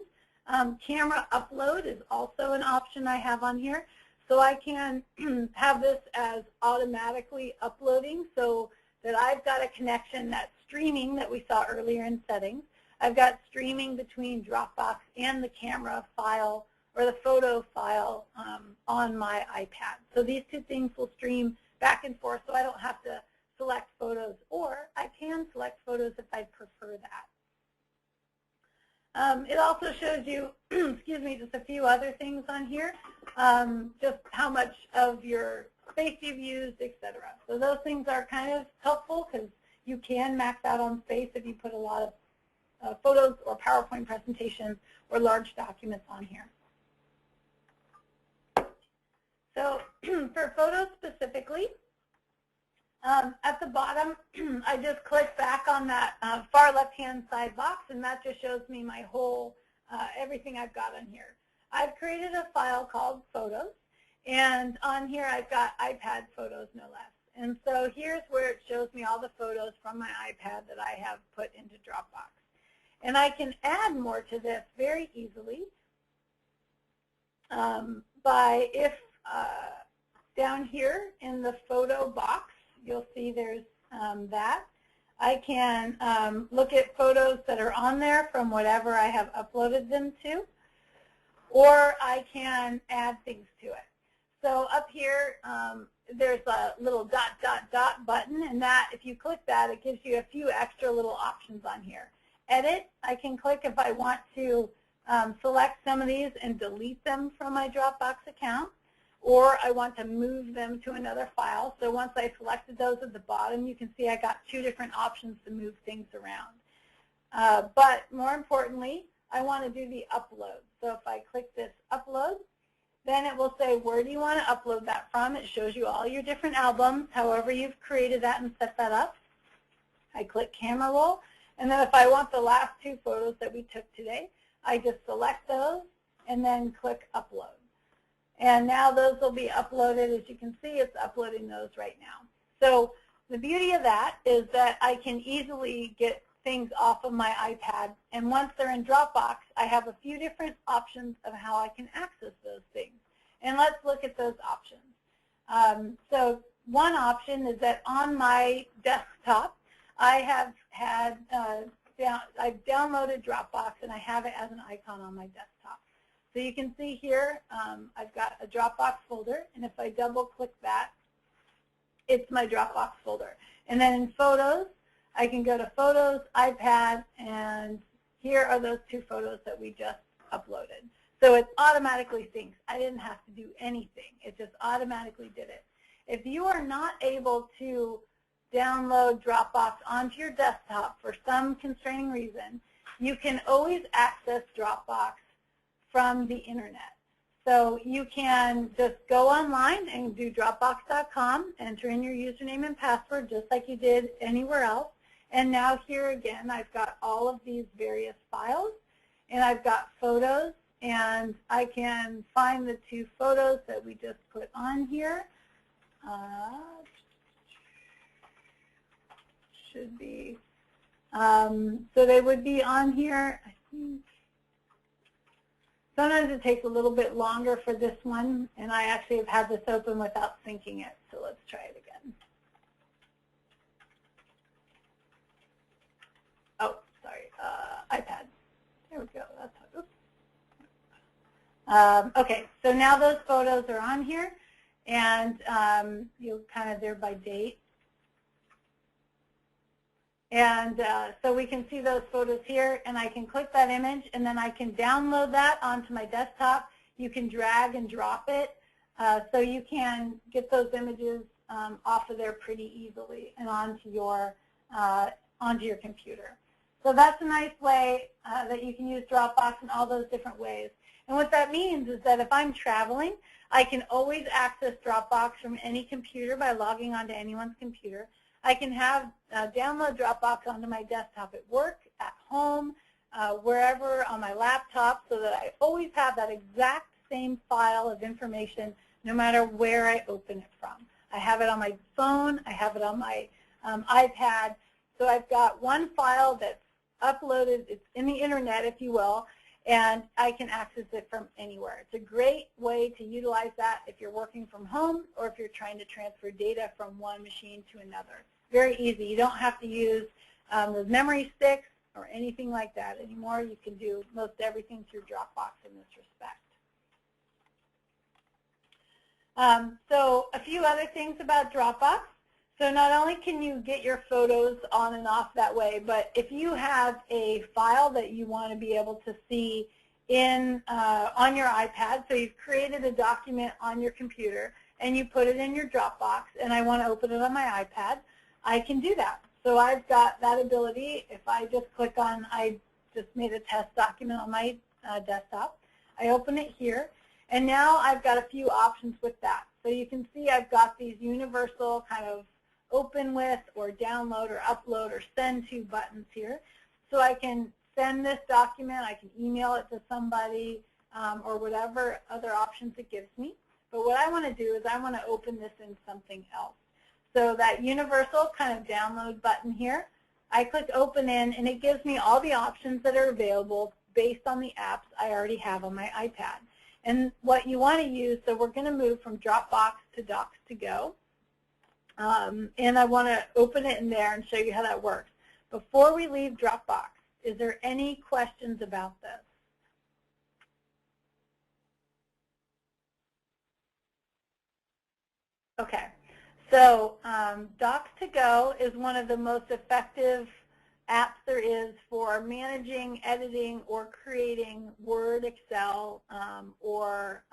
Camera upload is also an option I have on here. So I can have this as automatically uploading so that I've got a connection that's streaming that we saw earlier in settings. I've got streaming between Dropbox and the camera file or the photo file on my iPad. So these two things will stream back and forth so I don't have to select photos, or I can select photos if I prefer that. It also shows you, excuse me, just a few other things on here, just how much of your space you've used, etc. So those things are kind of helpful because you can max out on space if you put a lot of photos or PowerPoint presentations or large documents on here. So for photos specifically, at the bottom, I just click back on that far left-hand side box, and that just shows me my whole, everything I've got on here. I've created a file called Photos, and on here I've got iPad photos, no less. And so here's where it shows me all the photos from my iPad that I have put into Dropbox. And I can add more to this very easily by down here in the photo box, you'll see there's that. I can look at photos that are on there from whatever I have uploaded them to, or I can add things to it. So up here, there's a little dot, dot, dot button, and that, if you click that, it gives you a few extra little options on here. Edit, I can click if I want to select some of these and delete them from my Dropbox account, or I want to move them to another file. So once I selected those at the bottom, you can see I got two different options to move things around. But more importantly, I want to do the upload. So if I click this upload, then it will say, where do you want to upload that from? It shows you all your different albums, however you've created that and set that up. I click camera roll, and then if I want the last two photos that we took today, I just select those and then click upload. And now those will be uploaded. As you can see, it's uploading those right now. So the beauty of that is that I can easily get things off of my iPad. And once they're in Dropbox, I have a few different options of how I can access those things. And let's look at those options. So one option is that on my desktop, I have had, I've downloaded Dropbox, and I have it as an icon on my desktop. So you can see here, I've got a Dropbox folder, and if I double click that, it's my Dropbox folder. And then in Photos, I can go to Photos, iPad, and here are those two photos that we just uploaded. So it automatically syncs. I didn't have to do anything. It just automatically did it. If you are not able to download Dropbox onto your desktop for some constraining reason, you can always access Dropbox from the internet. So you can just go online and do Dropbox.com, enter in your username and password just like you did anywhere else. And now here again, I've got all of these various files, and I've got photos, and I can find the two photos that we just put on here. should be. So they would be on here, I think. Sometimes it takes a little bit longer for this one, and I actually have had this open without syncing it, so let's try it again. Oh, sorry, iPad. There we go. That's oops. Okay, so now those photos are on here, and you're kind of there by date. And so we can see those photos here, and I can click that image, and then I can download that onto my desktop. You can drag and drop it, so you can get those images off of there pretty easily and onto your computer. So that's a nice way that you can use Dropbox in all those different ways. And what that means is that if I'm traveling, I can always access Dropbox from any computer by logging onto anyone's computer. I can have download Dropbox onto my desktop at work, at home, wherever on my laptop, so that I always have that exact same file of information no matter where I open it from. I have it on my phone. I have it on my iPad. So I've got one file that's uploaded. It's in the internet, if you will, and I can access it from anywhere. It's a great way to utilize that if you're working from home or if you're trying to transfer data from one machine to another. Very easy. You don't have to use those memory sticks or anything like that anymore. You can do most everything through Dropbox in this respect. So a few other things about Dropbox. So not only can you get your photos on and off that way, but if you have a file that you want to be able to see in on your iPad, so you've created a document on your computer and you put it in your Dropbox, and I want to open it on my iPad, I can do that. So I've got that ability. If I just click on, I just made a test document on my desktop. I open it here, and now I've got a few options with that. So you can see I've got these universal kind of open with or download or upload or send to buttons here. So I can send this document, I can email it to somebody, or whatever other options it gives me. But what I want to do is I want to open this in something else. So that universal kind of download button here, I click open in, and it gives me all the options that are available based on the apps I already have on my iPad. And what you want to use, so we're going to move from Dropbox to Docs to Go. And I want to open it in there and show you how that works. Before we leave Dropbox, is there any questions about this? Okay, so Docs to Go is one of the most effective apps there is for managing, editing, or creating Word, Excel, or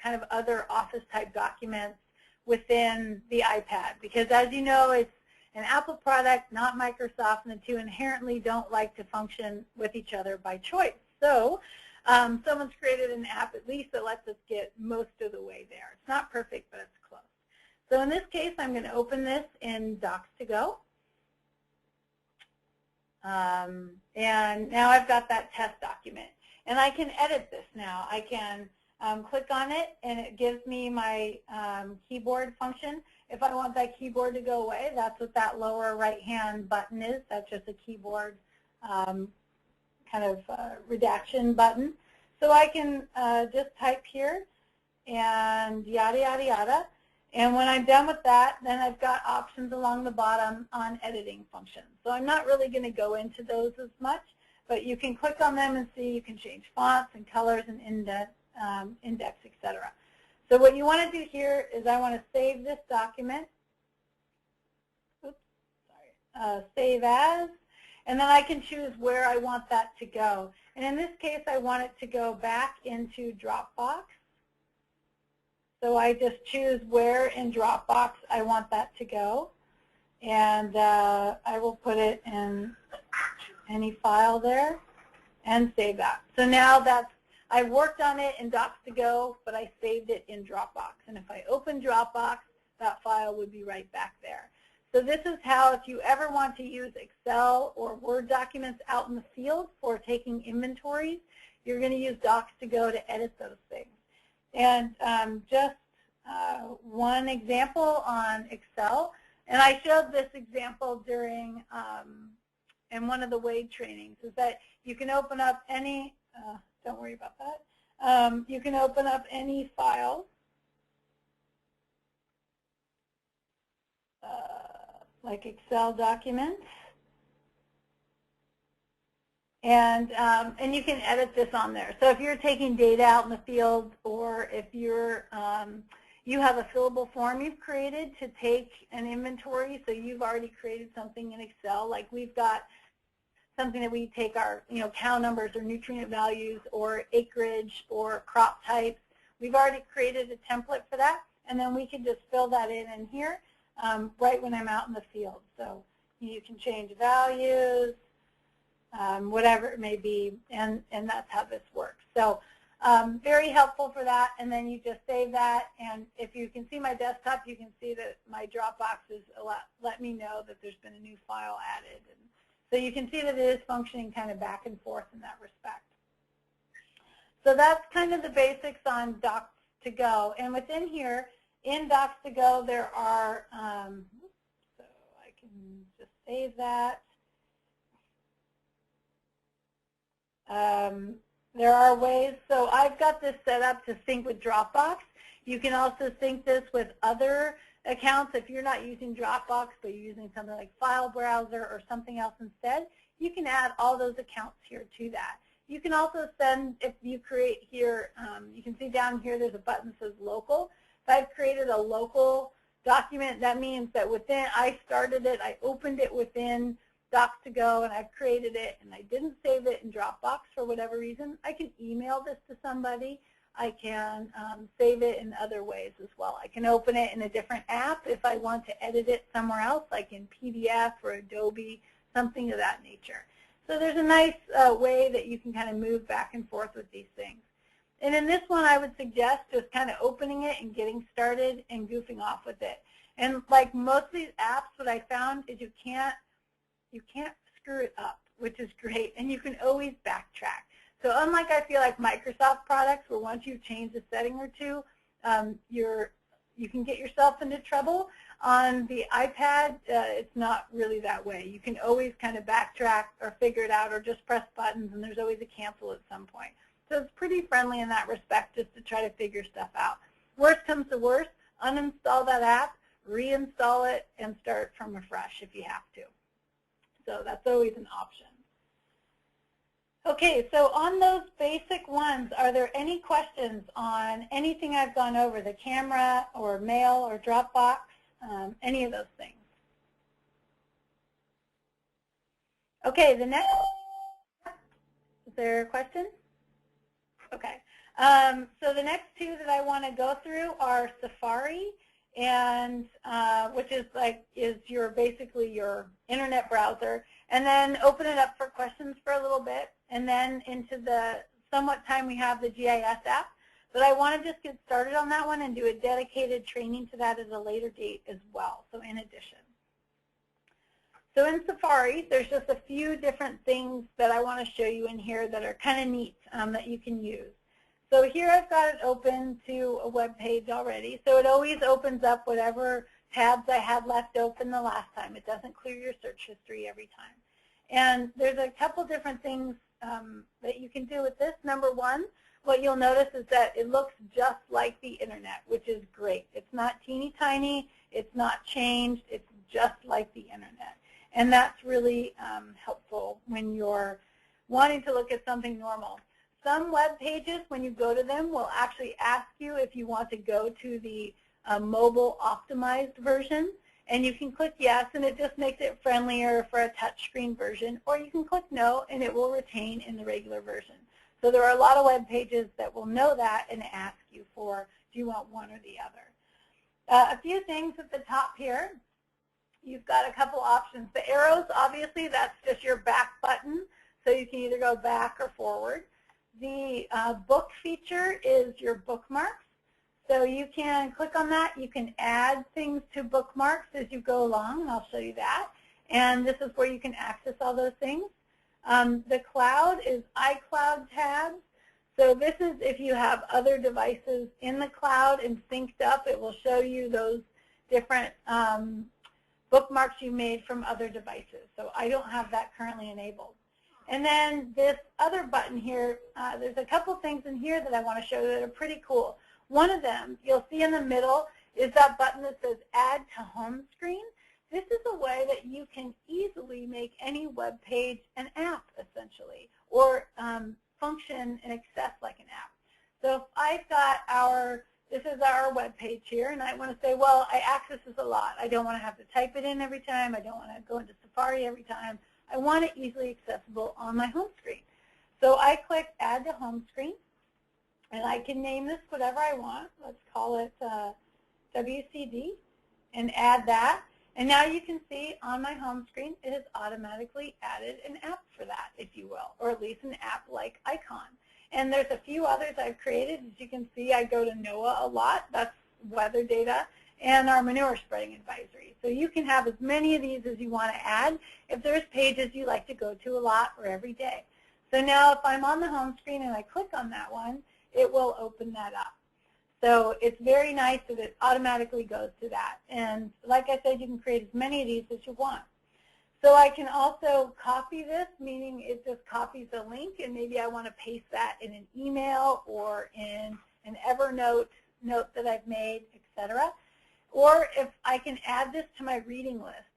kind of other Office-type documents within the iPad. Because as you know, it's an Apple product, not Microsoft, and the two inherently don't like to function with each other by choice. So someone's created an app at least that lets us get most of the way there. It's not perfect, but it's close. So in this case, I'm going to open this in Docs to Go. And now I've got that test document. And I can edit this now. I can click on it, and it gives me my keyboard function. If I want that keyboard to go away, that's what that lower right-hand button is. That's just a keyboard kind of redaction button. So I can just type here and yada, yada, yada. And when I'm done with that, then I've got options along the bottom on editing functions. So I'm not really going to go into those as much, but you can click on them and see you can change fonts and colors and index, etc. So what you want to do here is I want to save this document. Oops, sorry. Save as, and then I can choose where I want that to go. And in this case, I want it to go back into Dropbox. So I just choose where in Dropbox I want that to go, and I will put it in any file there and save that. So now that's, I worked on it in Docs to Go, but I saved it in Dropbox. And if I open Dropbox, that file would be right back there. So this is how, if you ever want to use Excel or Word documents out in the field for taking inventories, you're going to use Docs to Go to edit those things. And just one example on Excel, And I showed this example during in one of the Wade trainings, is that you can open up any, don't worry about that, you can open up any file, like Excel documents, and you can edit this on there. So if you're taking data out in the field, or if you're you have a fillable form you've created to take an inventory, so you've already created something in Excel, like we've got something that we take our cow numbers or nutrient values or acreage or crop types. We've already created a template for that, and then we can just fill that in here right when I'm out in the field. So you can change values, whatever it may be, and that's how this works. So very helpful for that, and then you just save that, and if you can see my desktop, you can see that my Dropbox is let me know that there's been a new file added. And so you can see that it is functioning kind of back and forth in that respect. So that's kind of the basics on Docs to Go, and within here, in Docs to Go, there are, so I can just save that. There are ways, so I've got this set up to sync with Dropbox. You can also sync this with other accounts. If you're not using Dropbox, but you're using something like File Browser or something else instead, you can add all those accounts here to that. You can also send, if you create here, you can see down here there's a button that says Local. If I've created a local document, that means that within, I started it, I opened it within Docs to Go, and I've created it, and I didn't save it in Dropbox for whatever reason. I can email this to somebody. I can save it in other ways as well. I can open it in a different app if I want to edit it somewhere else, like in PDF or Adobe, something of that nature. So there's a nice way that you can kind of move back and forth with these things. And in this one, I would suggest just kind of opening it and getting started and goofing off with it. And like most of these apps, what I found is you can't screw it up, which is great, and you can always backtrack. So unlike I feel like Microsoft products, where once you've changed a setting or two, you can get yourself into trouble, on the iPad, it's not really that way. You can always kind of backtrack or figure it out or just press buttons, and there's always a cancel at some point. So it's pretty friendly in that respect, just to try to figure stuff out. Worst comes to worst, uninstall that app, reinstall it, and start from afresh if you have to. So that's always an option. Okay, so on those basic ones, are there any questions on anything I've gone over, the camera or mail or Dropbox, any of those things? Okay, the next, is there a question? Okay, so the next two that I want to go through are Safari, and which is your basically your internet browser, and then open it up for questions for a little bit, and then into the somewhat time we have the GIS app. But I want to just get started on that one and do a dedicated training to that at a later date as well, so in addition. So in Safari, there's just a few different things that I want to show you in here that are kind of neat that you can use. So here I've got it open to a web page already. So it always opens up whatever tabs I had left open the last time. It doesn't clear your search history every time. And there's a couple different things that you can do with this. Number one, what you'll notice is that it looks just like the internet, which is great. It's not teeny tiny. It's not changed. It's just like the internet. And that's really helpful when you're wanting to look at something normal. Some web pages, when you go to them, will actually ask you if you want to go to the mobile optimized version. And you can click yes, and it just makes it friendlier for a touchscreen version. Or you can click no, and it will retain in the regular version. So there are a lot of web pages that will know that and ask you for, do you want one or the other. A few things at the top here. You've got a couple options. The arrows, obviously, that's just your back button. So you can either go back or forward. The book feature is your bookmarks. So you can click on that. You can add things to bookmarks as you go along, and I'll show you that. And this is where you can access all those things. The cloud is iCloud tabs. So this is if you have other devices in the cloud and synced up, it will show you those different bookmarks you made from other devices. So I don't have that currently enabled. And then this other button here, there's a couple things in here that I want to show that are pretty cool. One of them, you'll see in the middle, is that button that says Add to Home Screen. This is a way that you can easily make any web page an app, essentially, or function and access like an app. So if I've got this is our web page here, and I want to say, well, I access this a lot. I don't want to have to type it in every time. I don't want to go into Safari every time. I want it easily accessible on my home screen. So I click Add to Home Screen, and I can name this whatever I want. Let's call it WCD, and add that. And now you can see on my home screen, it has automatically added an app for that, if you will, or at least an app-like icon. And there's a few others I've created. As you can see, I go to NOAA a lot. That's weather data, and our manure spreading advisory. So you can have as many of these as you want to add if there's pages you like to go to a lot or every day. So now if I'm on the home screen and I click on that one, it will open that up. So it's very nice that it automatically goes to that. And like I said, you can create as many of these as you want. So I can also copy this, meaning it just copies a link, and maybe I want to paste that in an email or in an Evernote note that I've made, etc. Or if I can add this to my reading list.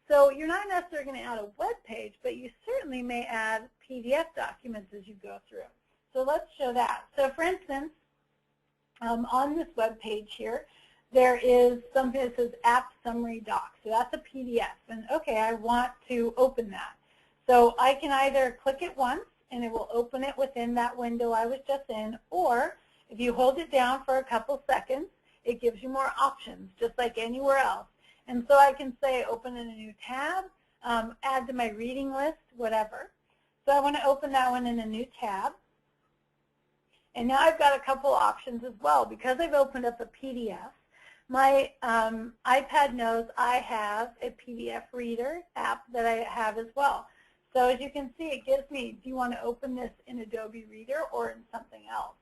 So you're not necessarily going to add a web page, but you certainly may add PDF documents as you go through. So let's show that. So for instance, on this web page here, there is something that says App Summary Doc. So that's a PDF. And okay, I want to open that. So I can either click it once, and it will open it within that window I was just in, or if you hold it down for a couple seconds, it gives you more options, just like anywhere else. And so I can say open in a new tab, add to my reading list, whatever. So I want to open that one in a new tab. And now I've got a couple options as well. Because I've opened up a PDF, my iPad knows I have a PDF reader app that I have as well. So as you can see, it gives me, do you want to open this in Adobe Reader or in something else?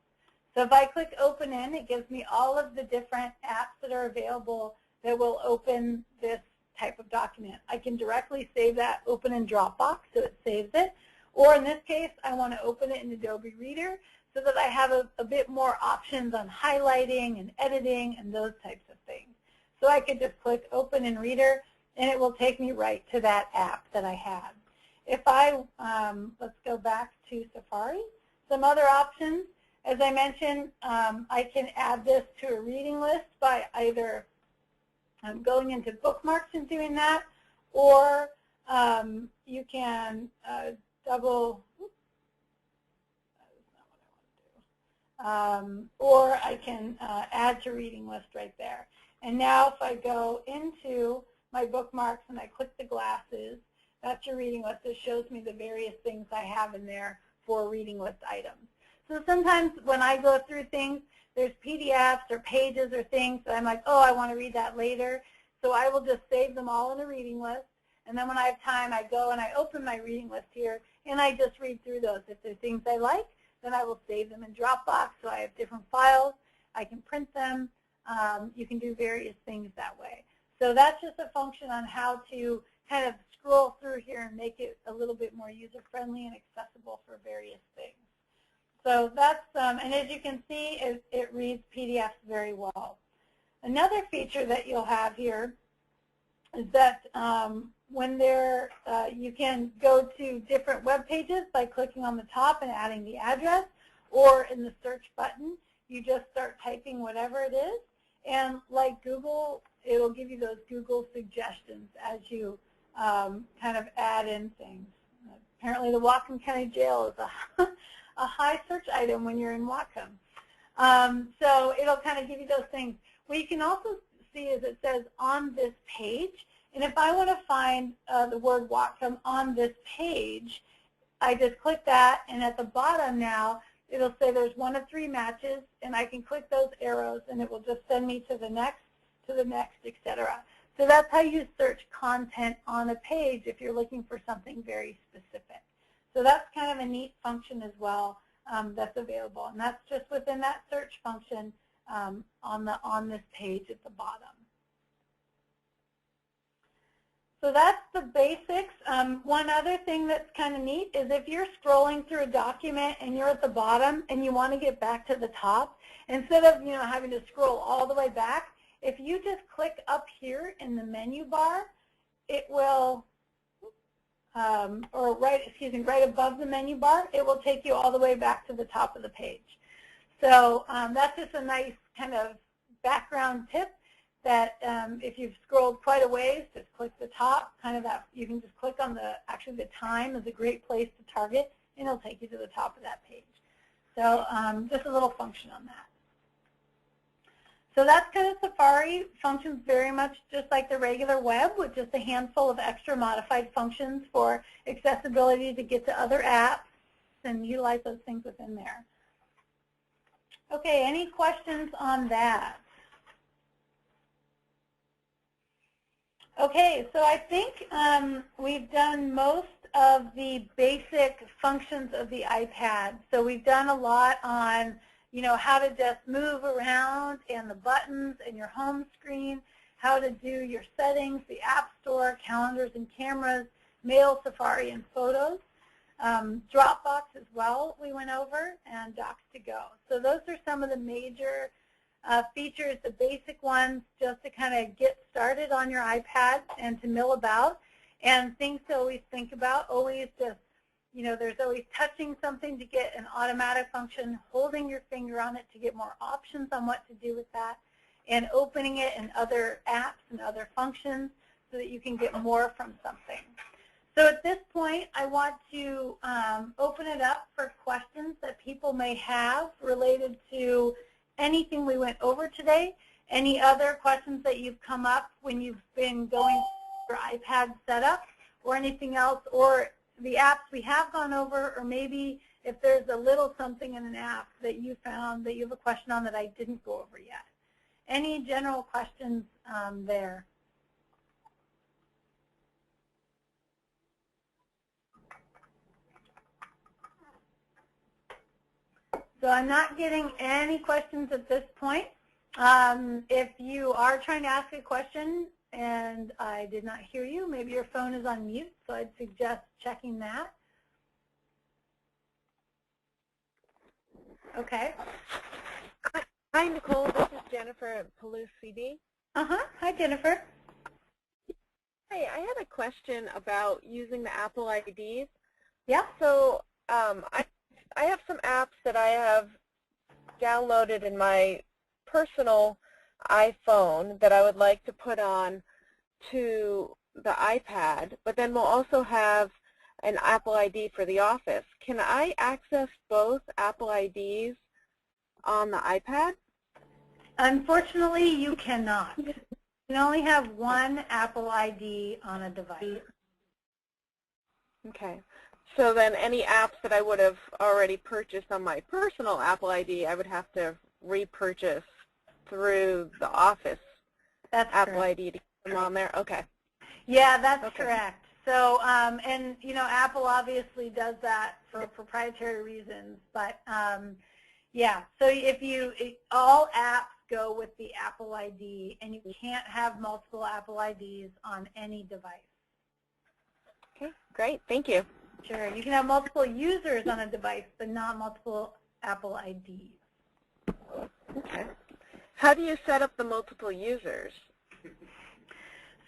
So if I click Open In, it gives me all of the different apps that are available that will open this type of document. I can directly save that, open in Dropbox, so it saves it. Or in this case, I want to open it in Adobe Reader so that I have a bit more options on highlighting and editing and those types of things. So I could just click Open in Reader, and it will take me right to that app that I had. If I, let's go back to Safari, some other options. As I mentioned, I can add this to a reading list by either going into bookmarks and doing that, or you can or I can add to reading list right there. And now if I go into my bookmarks and I click the glasses, that's your reading list. It shows me the various things I have in there for reading list items. So sometimes when I go through things, there's PDFs or pages or things that I'm like, oh, I want to read that later. So I will just save them all in a reading list. And then when I have time, I go and I open my reading list here, and I just read through those. If there's things I like, then I will save them in Dropbox, so I have different files. I can print them. You can do various things that way. So that's just a function on how to kind of scroll through here and make it a little bit more user-friendly and accessible for various things. So that's, and as you can see, it reads PDFs very well. Another feature that you'll have here is that when you can go to different web pages by clicking on the top and adding the address, or in the search button, you just start typing whatever it is. And like Google, it will give you those Google suggestions as you kind of add in things. Apparently the Whatcom County Jail is a high search item when you're in Whatcom. So it'll kind of give you those things. What you can also see is it says on this page. And if I want to find the word Whatcom on this page, I just click that, and at the bottom now, it'll say there's 1 of 3 matches, and I can click those arrows, and it will just send me to the next, etc. So that's how you search content on a page if you're looking for something very specific. So that's kind of a neat function as well that's available, and that's just within that search function on this page at the bottom. So that's the basics. One other thing that's kind of neat is if you're scrolling through a document and you're at the bottom and you want to get back to the top, instead of having to scroll all the way back, if you just click up here in the menu bar, it will, right above the menu bar, it will take you all the way back to the top of the page. So that's just a nice kind of background tip that if you've scrolled quite a ways, just click the top, kind of that, you can just click on the time is a great place to target, and it'll take you to the top of that page. So just a little function on that. So that's kind of Safari. Functions very much just like the regular web with just a handful of extra modified functions for accessibility to get to other apps and utilize those things within there. Okay, any questions on that? Okay, so I think we've done most of the basic functions of the iPad. So we've done a lot on how to just move around and the buttons and your home screen, how to do your settings, the App Store, calendars and cameras, Mail, Safari, and Photos. Dropbox as well we went over, and Docs to Go. So those are some of the major features, the basic ones, just to kind of get started on your iPad and to mill about. And things to always think about, always just, there's always touching something to get an automatic function, holding your finger on it to get more options on what to do with that, and opening it in other apps and other functions so that you can get more from something. So at this point, I want to open it up for questions that people may have related to anything we went over today, any other questions that you've come up when you've been going through your iPad setup, or anything else, or the apps we have gone over, or maybe if there's a little something in an app that you found that you have a question on that I didn't go over yet. Any general questions there? So I'm not getting any questions at this point. If you are trying to ask a question and I did not hear you, maybe your phone is on mute, so I'd suggest checking that. Okay. Hi, Nicole. This is Jennifer at Palouse CD. Hi, Jennifer. Hi, I had a question about using the Apple IDs. Yeah. So I have some apps that I have downloaded in my personal iPhone that I would like to put on to the iPad, but then we'll also have an Apple ID for the office. Can I access both Apple IDs on the iPad? Unfortunately, you cannot. You can only have one Apple ID on a device. Okay. So then any apps that I would have already purchased on my personal Apple ID, I would have to repurchase through the office Apple correct. ID to get them on there? Okay. Yeah, that's correct. So, and Apple obviously does that for proprietary reasons, but yeah. So all apps go with the Apple ID, and you can't have multiple Apple IDs on any device. Okay, great. Thank you. Sure. You can have multiple users on a device, but not multiple Apple IDs. Okay. How do you set up the multiple users?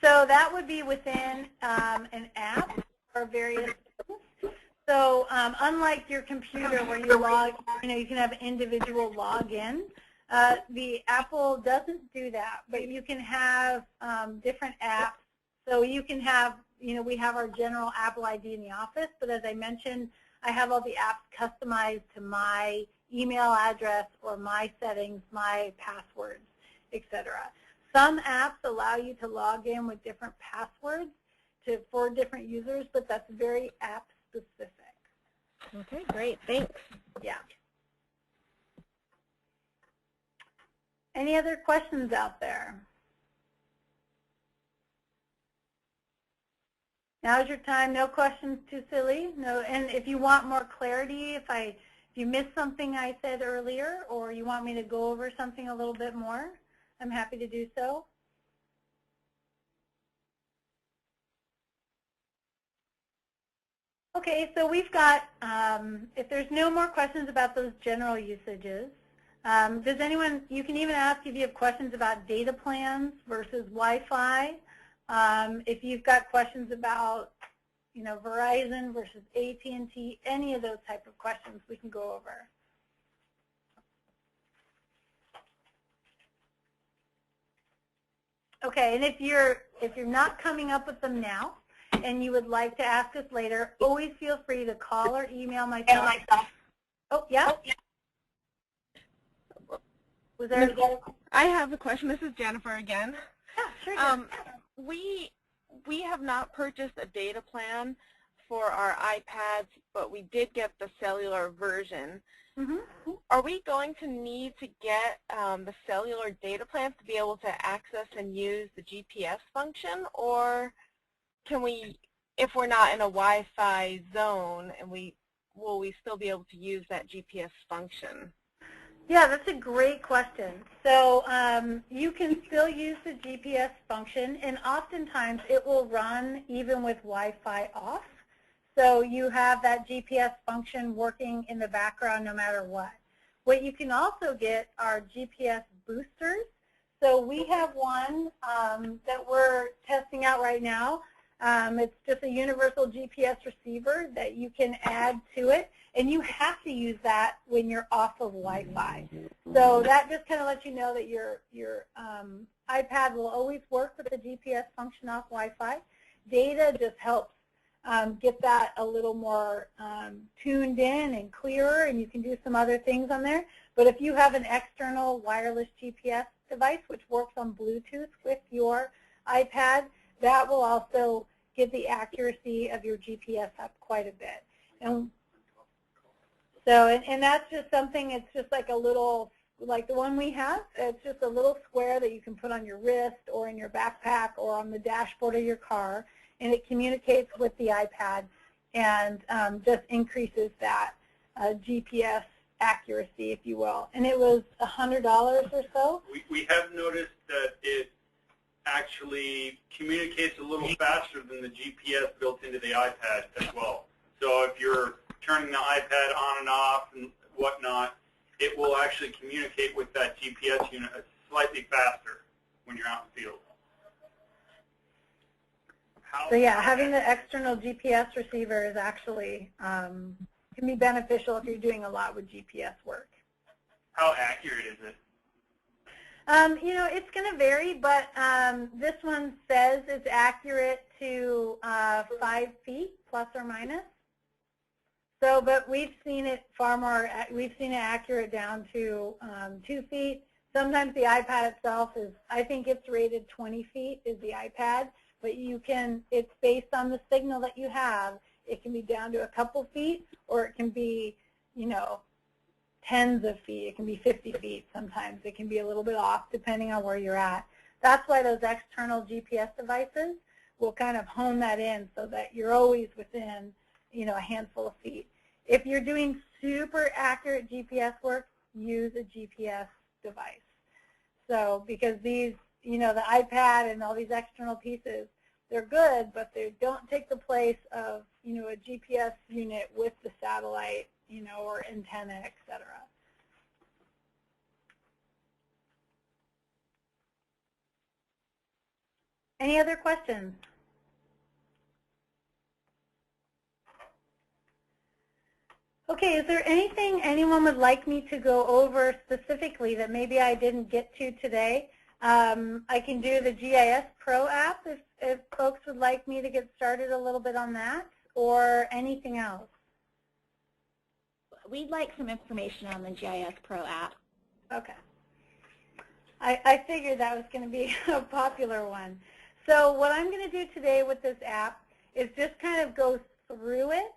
So that would be within an app or various things. So unlike your computer where you can have individual login, the Apple doesn't do that, but you can have different apps. So you can have, we have our general Apple ID in the office, but as I mentioned, I have all the apps customized to my email address or my settings, my passwords, etc. Some apps allow you to log in with different passwords for different users, but that's very app specific. Okay, great. Thanks. Yeah. Any other questions out there? Now's your time. No questions too silly. No. And if you want more clarity, if you missed something I said earlier, or you want me to go over something a little bit more, I'm happy to do so. Okay, so we've got, if there's no more questions about those general usages, does anyone, you can even ask if you have questions about data plans versus Wi-Fi. If you've got questions about, you know, Verizon versus AT&T, any of those type of questions we can go over. Okay, and if you're not coming up with them now and you would like to ask us later, always feel free to call or email myself. Oh, yeah? Was there I have a question. This is Jennifer again. Yeah, sure. We have not purchased a data plan for our iPads, but we did get the cellular version. Mm-hmm. Are we going to need to get the cellular data plans to be able to access and use the GPS function, or can we, if we're not in a Wi-Fi zone, and will we still be able to use that GPS function? Yeah, that's a great question. So you can still use the GPS function, and oftentimes it will run even with Wi-Fi off. So you have that GPS function working in the background no matter what. What you can also get are GPS boosters. So we have one that we're testing out right now. It's just a universal GPS receiver that you can add to it, and you have to use that when you're off of Wi-Fi. So that just kind of lets you know that your iPad will always work with the GPS function off Wi-Fi. Data just helps get that a little more tuned in and clearer, and you can do some other things on there. But if you have an external wireless GPS device which works on Bluetooth with your iPad, that will also get the accuracy of your GPS up quite a bit. And so, and that's just something, it's just like a little, like the one we have, it's just a little square that you can put on your wrist or in your backpack or on the dashboard of your car, and it communicates with the iPad and just increases that GPS accuracy, if you will. And it was $100 or so. We have noticed that it actually communicates a little faster than the GPS built into the iPad as well. So if you're turning the iPad on and off and whatnot, it will actually communicate with that GPS unit slightly faster when you're out in the field. So yeah, having the external GPS receiver is actually can be beneficial if you're doing a lot with GPS work. How accurate is it? You know, it's going to vary, but this one says it's accurate to 5 feet, plus or minus. So, but we've seen it far more, we've seen it accurate down to 2 feet. Sometimes the iPad itself is, I think it's rated 20 feet is the iPad, but you can, it's based on the signal that you have. It can be down to a couple feet, or it can be, you know, tens of feet. It can be 50 feet sometimes. It can be a little bit off depending on where you're at. That's why those external GPS devices will kind of hone that in so that you're always within, you know, a handful of feet. If you're doing super accurate GPS work, use a GPS device. So because these, you know, the iPad and all these external pieces, they're good, but they don't take the place of, you know, a GPS unit with the satellite, you know, or antenna, etc. Any other questions? Okay, is there anything anyone would like me to go over specifically that maybe I didn't get to today? I can do the GIS Pro app if folks would like me to get started a little bit on that, or anything else. We'd like some information on the GIS Pro app. Okay. I figured that was going to be a popular one. So what I'm going to do today with this app is just kind of go through it,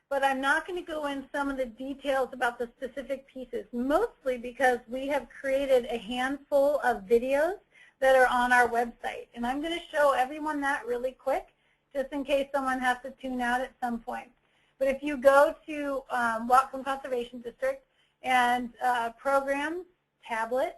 but I'm not going to go in some of the details about the specific pieces, mostly because we have created a handful of videos that are on our website. And I'm going to show everyone that really quick, just in case someone has to tune out at some point. But if you go to Whatcom Conservation District and Programs, Tablet,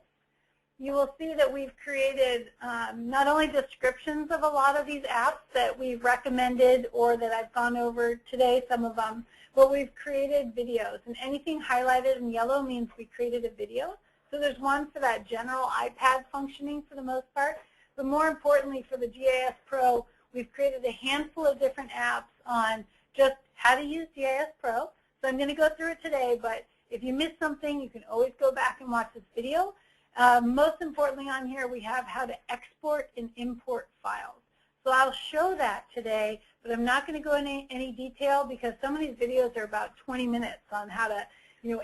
you will see that we've created not only descriptions of a lot of these apps that we've recommended or that I've gone over today, some of them, but we've created videos. And anything highlighted in yellow means we created a video. So there's one for that general iPad functioning for the most part. But more importantly, for the GIS Pro, we've created a handful of different apps on just how to use GIS Pro. So I'm going to go through it today, but if you missed something, you can always go back and watch this video. Most importantly on here, we have how to export and import files. So I'll show that today, but I'm not going to go into any detail because some of these videos are about 20 minutes on how to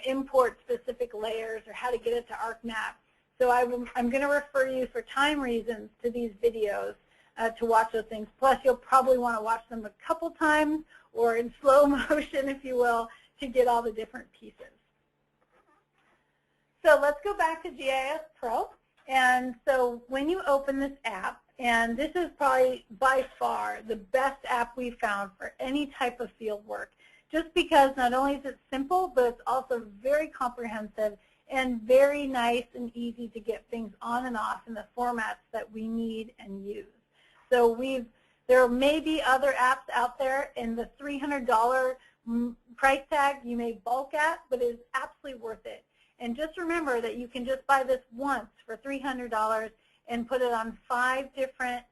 import specific layers or how to get it to ArcMap. So I'm going to refer you for time reasons to these videos to watch those things. Plus, you'll probably want to watch them a couple times or in slow motion, if you will, to get all the different pieces. So let's go back to GIS Pro. And so when you open this app, and this is probably by far the best app we've found for any type of field work, just because not only is it simple, but it's also very comprehensive and very nice and easy to get things on and off in the formats that we need and use. So there may be other apps out there in the $300 price tag you may balk at, but it's absolutely worth it. And just remember that you can just buy this once for $300 and put it on 5 different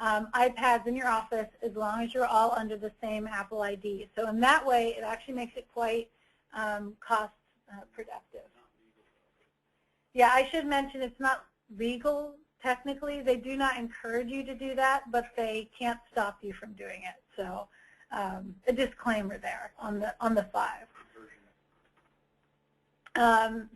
iPads in your office as long as you're all under the same Apple ID. So in that way, it actually makes it quite cost productive. Yeah, I should mention it's not legal technically. They do not encourage you to do that, but they can't stop you from doing it. So a disclaimer there on the 5.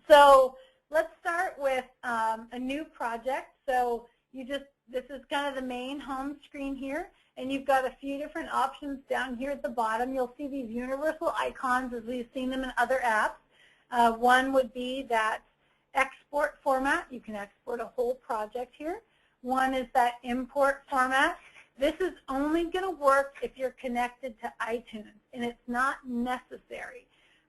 So let's start with a new project. So this is kind of the main home screen here, and you've got a few different options down here at the bottom. You'll see these universal icons as we've seen them in other apps. One would be that export format. You can export a whole project here. One is that import format. This is only going to work if you're connected to iTunes, and it's not necessary.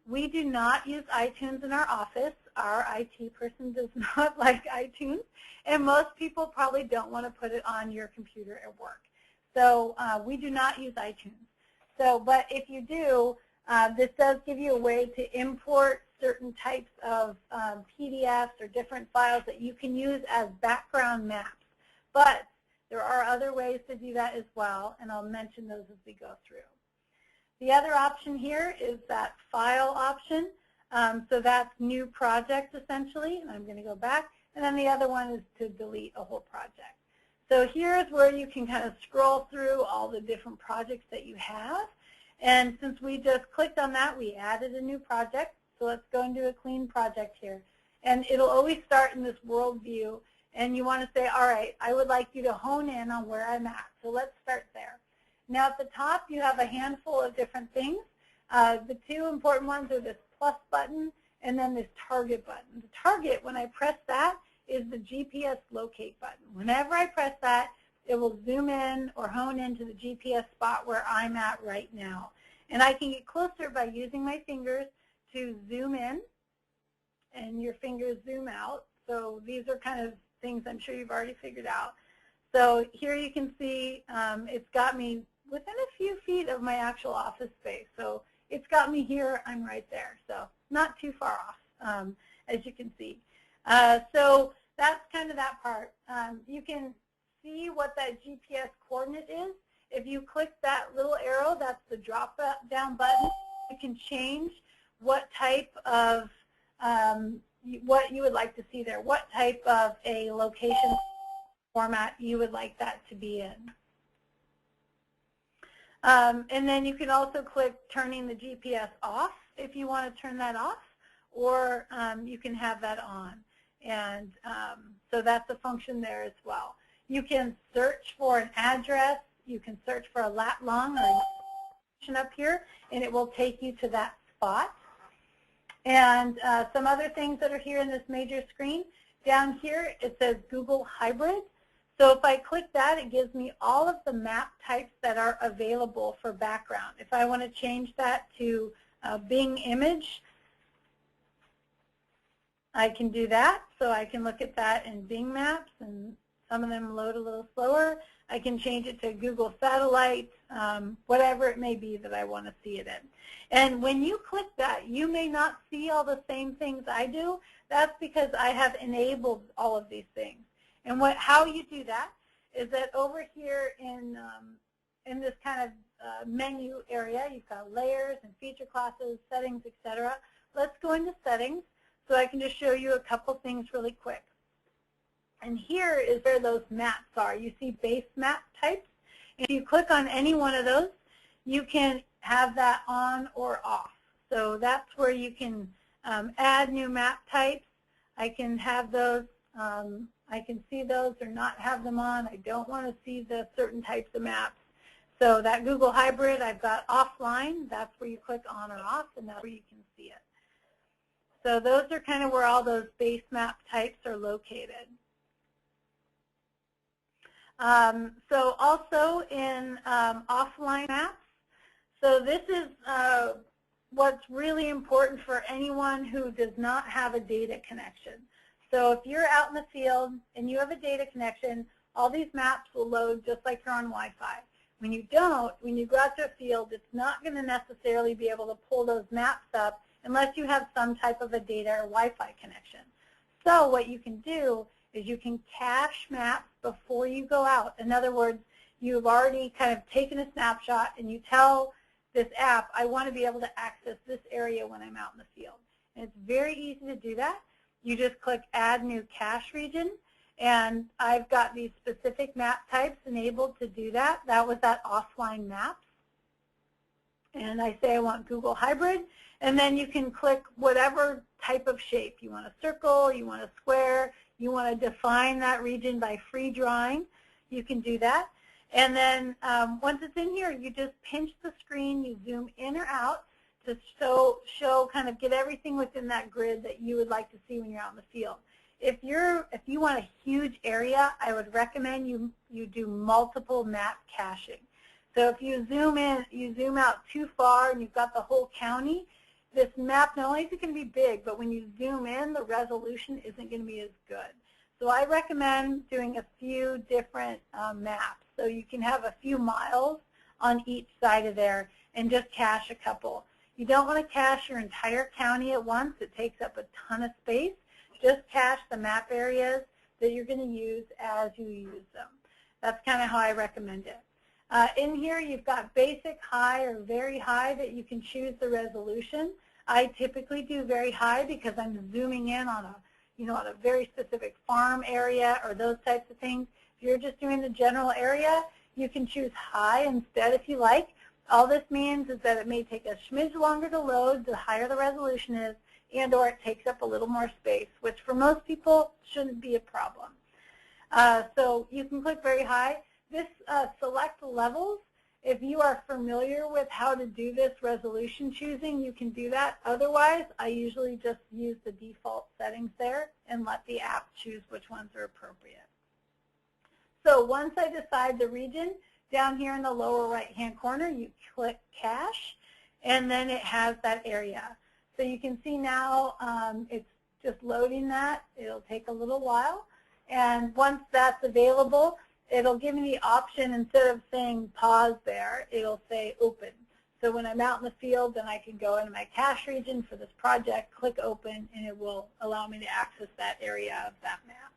We do not use iTunes in our office. Our IT person does not like iTunes, and most people probably don't want to put it on your computer at work. So we do not use iTunes. So, but if you do, this does give you a way to import certain types of PDFs or different files that you can use as background maps. But there are other ways to do that as well, and I'll mention those as we go through. The other option here is that file option. So that's new project essentially, and I'm going to go back. And then the other one is to delete a whole project. So here's where you can kind of scroll through all the different projects that you have. And since we just clicked on that, we added a new project. So let's go and do a clean project here. And it'll always start in this world view. And you want to say, all right, I would like you to hone in on where I'm at. So let's start there. Now at the top, you have a handful of different things. The 2 important ones are this plus button and then this target button. The target, when I press that, is the GPS locate button. Whenever I press that, it will zoom in or hone into the GPS spot where I'm at right now. And I can get closer by using my fingers to zoom in, and your fingers zoom out. So these are kind of things I'm sure you've already figured out. So here you can see it's got me within a few feet of my actual office space. So it's got me here, I'm right there. So not too far off, as you can see. So that's kind of that part. You can see what that GPS coordinate is. If you click that little arrow, that's the drop down button. You can change what type of, what you would like to see there, what type of a location format you would like that to be in. And then you can also click turning the GPS off if you want to turn that off, or you can have that on. And so that's a function there as well. You can search for an address. You can search for a lat long or up here, and it will take you to that spot. And some other things that are here in this major screen. Down here, it says Google Hybrid. So if I click that, it gives me all of the map types that are available for background. If I want to change that to Bing image, I can do that, so I can look at that in Bing Maps, and some of them load a little slower. I can change it to Google Satellite, whatever it may be that I want to see it in. And when you click that, you may not see all the same things I do. That's because I have enabled all of these things. And how you do that is that over here in this kind of menu area, you've got layers and feature classes, settings, etc. Let's go into settings so I can just show you a couple things really quick. And here is where those maps are. You see base map types. If you click on any one of those, you can have that on or off. So that's where you can add new map types. I can have those, I can see those or not have them on. I don't want to see the certain types of maps. So that Google Hybrid, I've got offline. That's where you click on or off, and that's where you can see it. So those are kind of where all those base map types are located. So also in offline maps, so this is what's really important for anyone who does not have a data connection. So if you're out in the field and you have a data connection, all these maps will load just like you're on Wi-Fi. When you don't, when you go out to a field, it's not going to necessarily be able to pull those maps up unless you have some type of a data or Wi-Fi connection. So what you can do is you can cache maps before you go out. In other words, you've already kind of taken a snapshot and you tell this app, I want to be able to access this area when I'm out in the field. And it's very easy to do that. You just click Add New Cache Region, and I've got these specific map types enabled to do that. That was that offline maps. And I say I want Google Hybrid, and then you can click whatever type of shape. You want a circle, you want a square, you want to define that region by free drawing. You can do that. And then once it's in here, you just pinch the screen, you zoom in or out to show kind of get everything within that grid that you would like to see when you're out in the field. If you want a huge area, I would recommend you do multiple map caching. So if you zoom in, you zoom out too far and you've got the whole county, this map, not only is it going to be big, but when you zoom in, the resolution isn't going to be as good. So I recommend doing a few different maps. So you can have a few miles on each side of there and just cache a couple. You don't want to cache your entire county at once. It takes up a ton of space. Just cache the map areas that you're going to use as you use them. That's kind of how I recommend it. In here, you've got basic, high, or very high that you can choose the resolution. I typically do very high because I'm zooming in on on a very specific farm area or those types of things. If you're just doing the general area, you can choose high instead if you like. All this means is that it may take a smidge longer to load the higher the resolution is, and or it takes up a little more space, which for most people shouldn't be a problem. So you can click very high. This select levels. If you are familiar with how to do this resolution choosing, you can do that. Otherwise, I usually just use the default settings there and let the app choose which ones are appropriate. So once I decide the region, down here in the lower right-hand corner, you click Cache, and then it has that area. So you can see now it's just loading that. It'll take a little while. And once that's available, it'll give me the option, instead of saying pause there, it'll say open. So when I'm out in the field, then I can go into my cache region for this project, click open, and it will allow me to access that area of that map.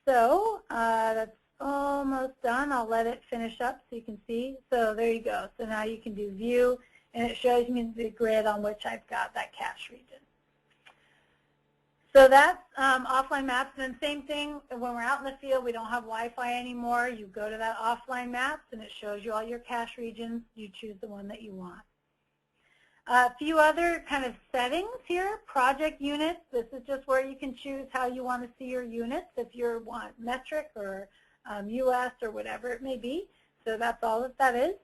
That's almost done. I'll let it finish up so you can see. So there you go. So now you can do view, and it shows me the grid on which I've got that cache region. So that's offline maps. And then same thing, when we're out in the field, we don't have Wi-Fi anymore. You go to that offline maps, and it shows you all your cache regions. You choose the one that you want. A few other kind of settings here. Project units. This is just where you can choose how you want to see your units, if you want metric or US or whatever it may be. So that's all that is.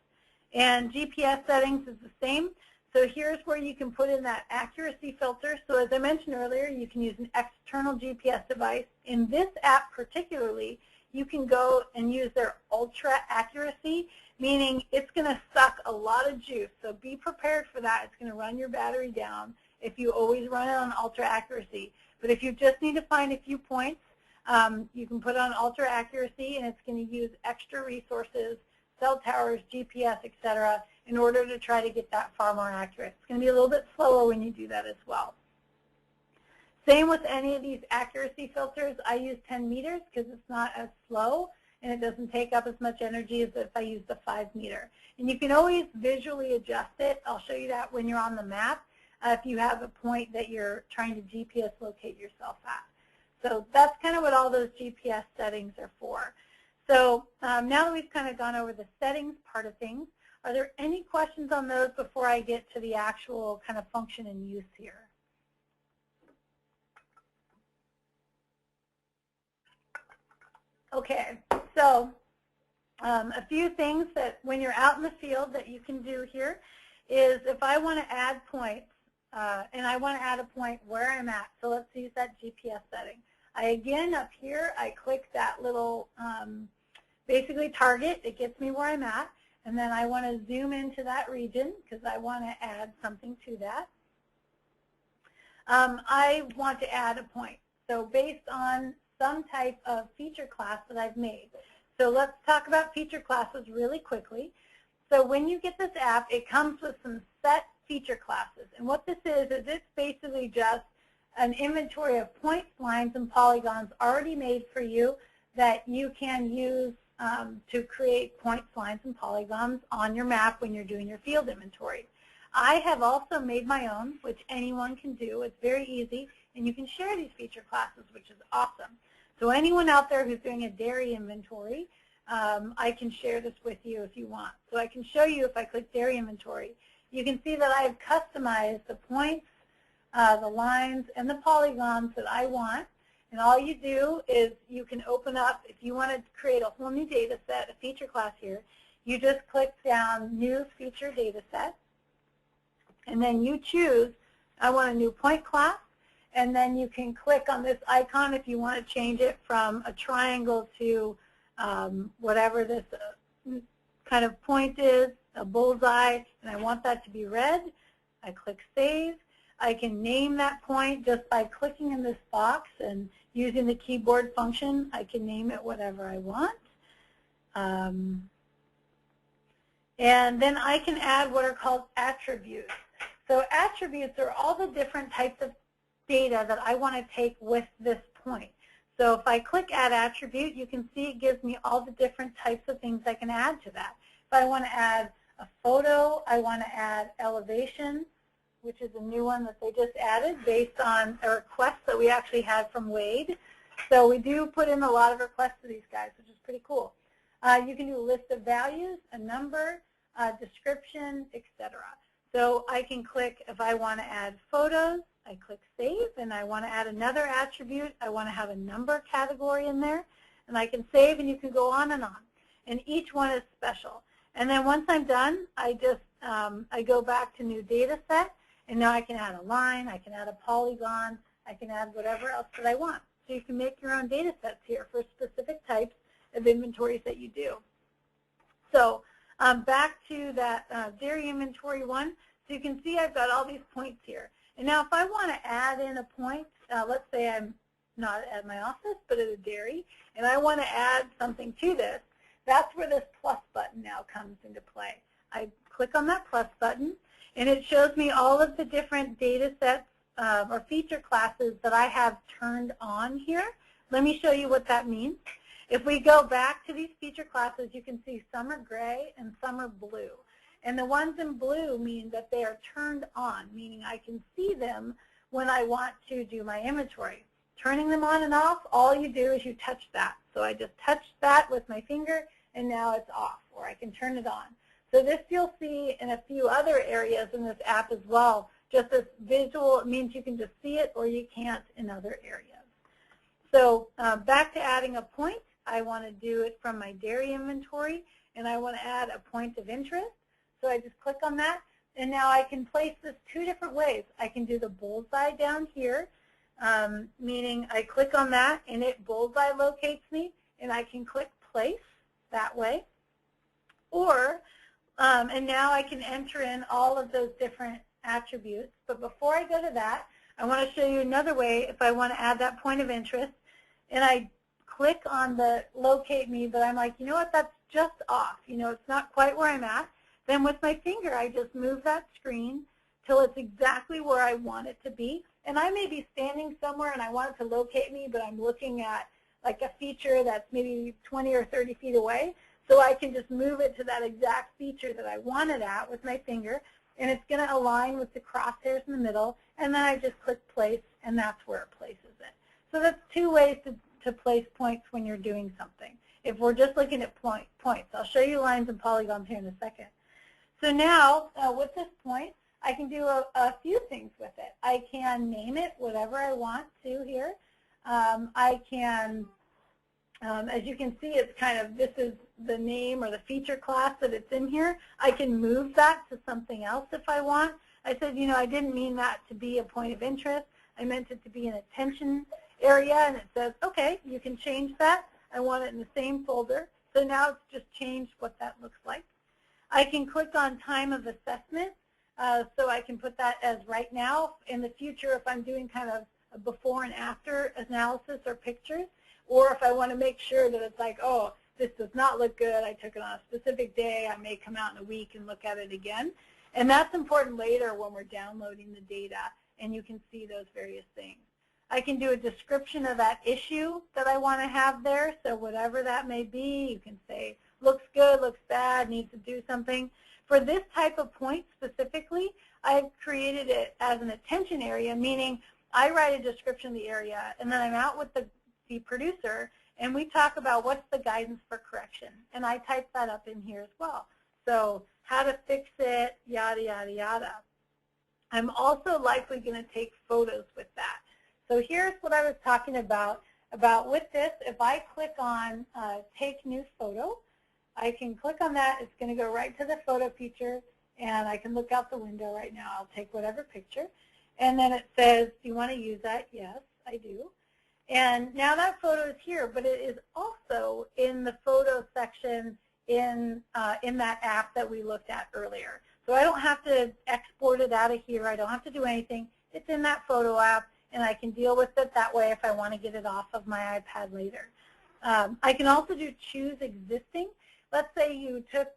And GPS settings is the same. So here's where you can put in that accuracy filter. So as I mentioned earlier, you can use an external GPS device. In this app particularly, you can go and use their ultra accuracy, meaning it's going to suck a lot of juice. So be prepared for that. It's going to run your battery down. if you always run it on ultra accuracy. But if you just need to find a few points, you can put on ultra accuracy, and it's going to use extra resources, cell towers, GPS, etc., in order to try to get that far more accurate. It's going to be a little bit slower when you do that as well. Same with any of these accuracy filters. I use 10 meters because it's not as slow, and it doesn't take up as much energy as if I use the 5 meter. And you can always visually adjust it. I'll show you that when you're on the map, if you have a point that you're trying to GPS locate yourself at. So that's kind of what all those GPS settings are for. So now that we've kind of gone over the settings part of things, are there any questions on those before I get to the actual kind of function and use here? Okay, so a few things that when you're out in the field that you can do here is if I want to add points, and I want to add a point where I'm at, so let's use that GPS setting. Again, up here, I click that little basically target. It gets me where I'm at, and then I want to zoom into that region because I want to add something to that. I want to add a point, so based on some type of feature class that I've made. So let's talk about feature classes really quickly. So when you get this app, it comes with some set feature classes. And what this is it's basically just an inventory of points, lines, and polygons already made for you that you can use to create points, lines, and polygons on your map when you're doing your field inventory. I have also made my own, which anyone can do. It's very easy, and you can share these feature classes, which is awesome. So anyone out there who's doing a dairy inventory, I can share this with you if you want. So I can show you if I click dairy inventory. You can see that I've customized the points, the lines, and the polygons that I want. And all you do is you can open up, if you want to create a whole new data set, a feature class here, you just click down New Feature Data Set. And then you choose, I want a new point class. And then you can click on this icon if you want to change it from a triangle to whatever this kind of point is, a bullseye, and I want that to be red. I click Save. I can name that point just by clicking in this box and using the keyboard function. I can name it whatever I want. And then I can add what are called attributes. So attributes are all the different types of data that I want to take with this point. So if I click Add Attribute, you can see it gives me all the different types of things I can add to that. If I want to add a photo, I want to add elevation, which is a new one that they just added based on a request that we actually had from Wade. So we do put in a lot of requests to these guys, which is pretty cool. You can do a list of values, a number, a description, etc. So I can click, if I want to add photos, I click Save, and I want to add another attribute. I want to have a number category in there, and I can save, and you can go on. And each one is special. And then once I'm done, I just I go back to New Data Set, and now I can add a line, I can add a polygon, I can add whatever else that I want. So you can make your own data sets here for specific types of inventories that you do. So back to that dairy inventory one. So you can see I've got all these points here. And now if I want to add in a point, let's say I'm not at my office, but at a dairy, and I want to add something to this, that's where this plus button now comes into play. I click on that plus button, and it shows me all of the different data sets or feature classes that I have turned on here. Let me show you what that means. If we go back to these feature classes, you can see some are gray and some are blue. And the ones in blue mean that they are turned on, meaning I can see them when I want to do my inventory. Turning them on and off, all you do is you touch that. So I just touch that with my finger, and now it's off, or I can turn it on. So this you'll see in a few other areas in this app as well. Just this visual, it means you can just see it or you can't in other areas. So back to adding a point, I want to do it from my dairy inventory, and I want to add a point of interest. So I just click on that, and now I can place this two different ways. I can do the bullseye down here, meaning I click on that, and it bullseye locates me, and I can click place that way. Or, and now I can enter in all of those different attributes. But before I go to that, I want to show you another way if I want to add that point of interest. And I click on the locate me, but I'm like, you know what, that's just off. You know, it's not quite where I'm at. Then with my finger, I just move that screen till it's exactly where I want it to be. And I may be standing somewhere and I want it to locate me, but I'm looking at like a feature that's maybe 20 or 30 feet away. So I can just move it to that exact feature that I want it at with my finger, and it's going to align with the crosshairs in the middle, and then I just click place, and that's where it places it. So that's two ways to place points when you're doing something. If we're just looking at points, I'll show you lines and polygons here in a second. So now, with this point, I can do a few things with it. I can name it whatever I want to here. I can, as you can see, it's kind of, this is the name or the feature class that it's in here. I can move that to something else if I want. I said, you know, I didn't mean that to be a point of interest. I meant it to be an attention area, and it says, okay, you can change that. I want it in the same folder. So now it's just changed what that looks like. I can click on time of assessment, so I can put that as right now. In the future, if I'm doing kind of a before and after analysis or pictures, or if I want to make sure that it's like, oh, this does not look good, I took it on a specific day, I may come out in a week and look at it again. And that's important later when we're downloading the data and you can see those various things. I can do a description of that issue that I want to have there, so whatever that may be, you can say, looks good, looks bad, needs to do something. For this type of point specifically, I've created it as an attention area, meaning I write a description of the area, and then I'm out with the producer, and we talk about what's the guidance for correction. And I type that up in here as well. So how to fix it, yada, yada, yada. I'm also likely going to take photos with that. So here's what I was talking about with this. If I click on take new photo, I can click on that. It's going to go right to the photo feature, and I can look out the window right now. I'll take whatever picture. And then it says, do you want to use that? Yes, I do. And now that photo is here, but it is also in the photo section in that app that we looked at earlier. So I don't have to export it out of here. I don't have to do anything. It's in that photo app, and I can deal with it that way if I want to get it off of my iPad later. I can also do choose existing. Let's say you took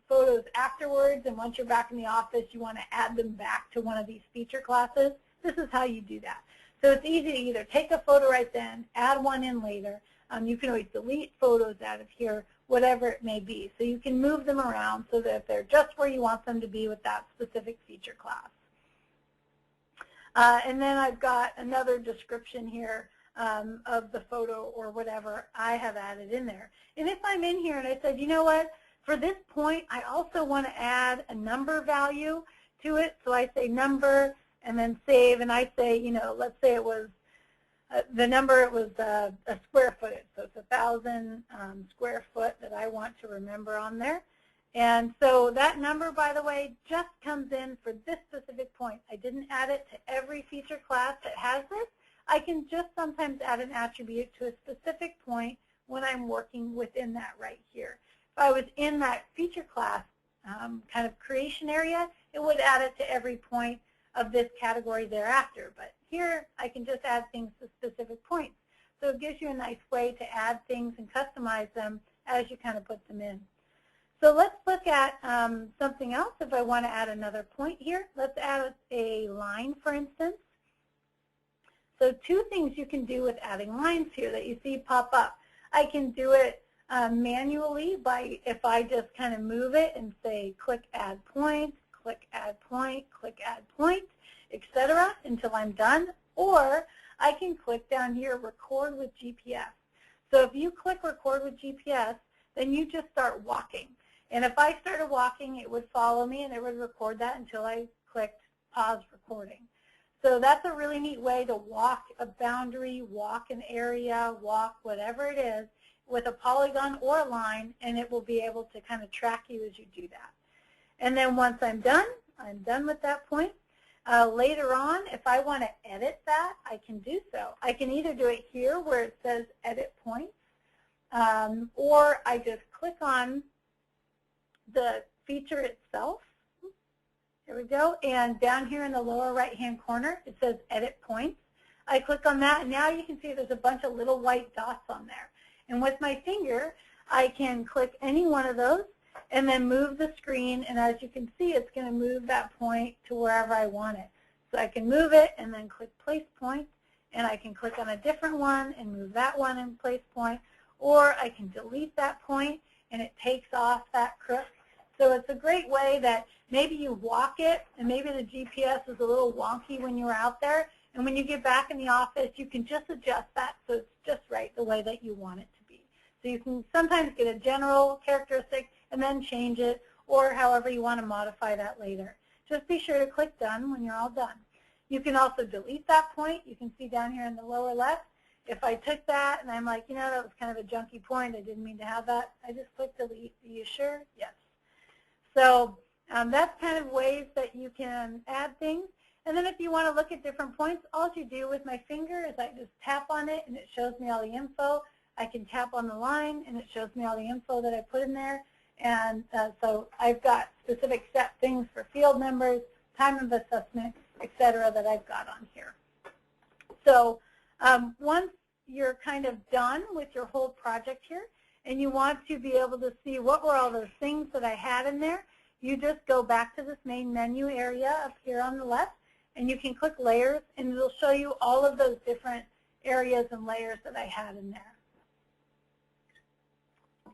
photos afterwards, and once you're back in the office, you want to add them back to one of these feature classes. This is how you do that. So it's easy to either take a photo right then, add one in later. You can always delete photos out of here, whatever it may be. So you can move them around so that they're just where you want them to be with that specific feature class. And then I've got another description here of the photo or whatever I have added in there. And if I'm in here and I said, you know what, for this point, I also want to add a number value to it. So I say number and then save, and I say, you know, let's say it was the number, it was a square footage. So it's 1,000 square foot that I want to remember on there. And so that number, by the way, just comes in for this specific point. I didn't add it to every feature class that has this. I can just sometimes add an attribute to a specific point when I'm working within that right here. If I was in that feature class kind of creation area, it would add it to every point of this category thereafter. But here, I can just add things to specific points. So it gives you a nice way to add things and customize them as you kind of put them in. So let's look at something else. If I want to add another point here, let's add a line, for instance. So two things you can do with adding lines here that you see pop up. I can do it manually by if I just kind of move it and say click add point, click add point, click add point, etc. until I'm done. Or I can click down here, record with GPS. So if you click record with GPS, then you just start walking. And if I started walking, it would follow me and it would record that until I clicked pause recording. So that's a really neat way to walk a boundary, walk an area, walk whatever it is with a polygon or a line, and it will be able to kind of track you as you do that. And then once I'm done with that point. Later on, if I want to edit that, I can do so. I can either do it here where it says edit points, or I just click on the feature itself, There we go. And down here in the lower right-hand corner, it says Edit Points. I click on that, and now you can see there's a bunch of little white dots on there. And with my finger, I can click any one of those and then move the screen. And as you can see, it's going to move that point to wherever I want it. So I can move it and then click Place Point. And I can click on a different one and move that one and place point. Or I can delete that point, and it takes off that crook. So it's a great way that maybe you walk it, and maybe the GPS is a little wonky when you're out there. And when you get back in the office, you can just adjust that so it's just right the way that you want it to be. So you can sometimes get a general characteristic and then change it, or however you want to modify that later. Just be sure to click Done when you're all done. You can also delete that point. You can see down here in the lower left, if I took that and I'm like, you know, that was kind of a junky point, I didn't mean to have that, I just click Delete. Are you sure? Yes. So that's kind of ways that you can add things. And then if you want to look at different points, all you do with my finger is I just tap on it and it shows me all the info. I can tap on the line and it shows me all the info that I put in there. And so I've got specific set things for field numbers, time of assessment, etc. that I've got on here. So once you're kind of done with your whole project here and you want to be able to see what were all those things that I had in there, you just go back to this main menu area up here on the left, and you can click Layers, and it'll show you all of those different areas and layers that I had in there.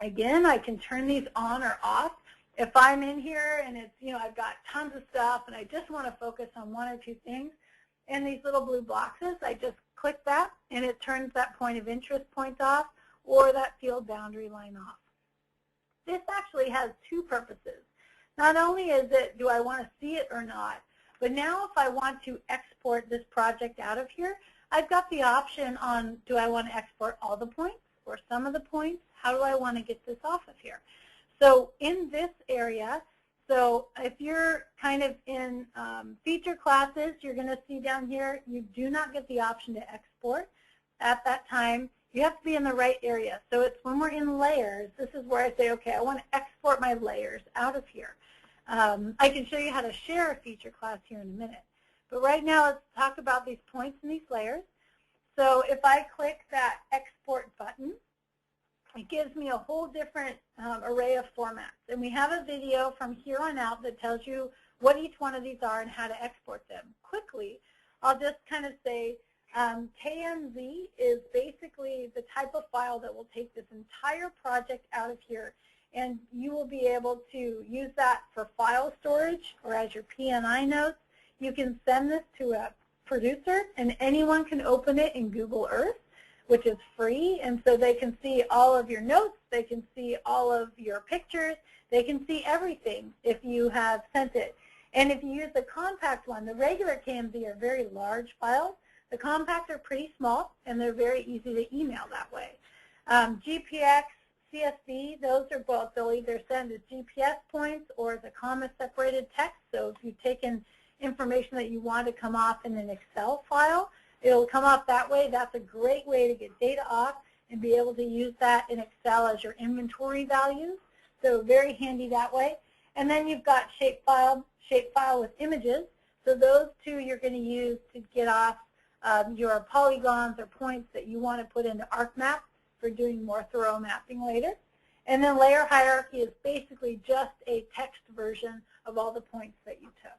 Again, I can turn these on or off. If I'm in here and it's, you know, I've got tons of stuff and I just want to focus on one or two things, and these little blue boxes, I just click that and it turns that point of interest point off or that field boundary line off. This actually has two purposes. Not only is it, do I want to see it or not, but now if I want to export this project out of here, I've got the option on, do I want to export all the points or some of the points? How do I want to get this off of here? So in this area, so if you're kind of in feature classes, you're going to see down here, you do not get the option to export at that time. You have to be in the right area. So it's when we're in layers, this is where I say, okay, I want to export my layers out of here. I can show you how to share a feature class here in a minute. But right now, let's talk about these points and these layers. So if I click that export button, it gives me a whole different array of formats. And we have a video from here on out that tells you what each one of these are and how to export them. Quickly, I'll just kind of say KMZ is basically the type of file that will take this entire project out of here, and you will be able to use that for file storage or as your PNI notes. You can send this to a producer, and anyone can open it in Google Earth, which is free, and so they can see all of your notes, they can see all of your pictures, they can see everything if you have sent it. And if you use the compact one, the regular KMZ are very large files. The compact are pretty small, and they're very easy to email that way. GPX, CSV, those are both, they'll either send as GPS points or as a comma-separated text. So if you've taken information that you want to come off in an Excel file, it'll come off that way. That's a great way to get data off and be able to use that in Excel as your inventory values. So very handy that way. And then you've got shapefile with images. So those two you're going to use to get off your polygons or points that you want to put into ArcMap for doing more thorough mapping later. And then layer hierarchy is basically just a text version of all the points that you took.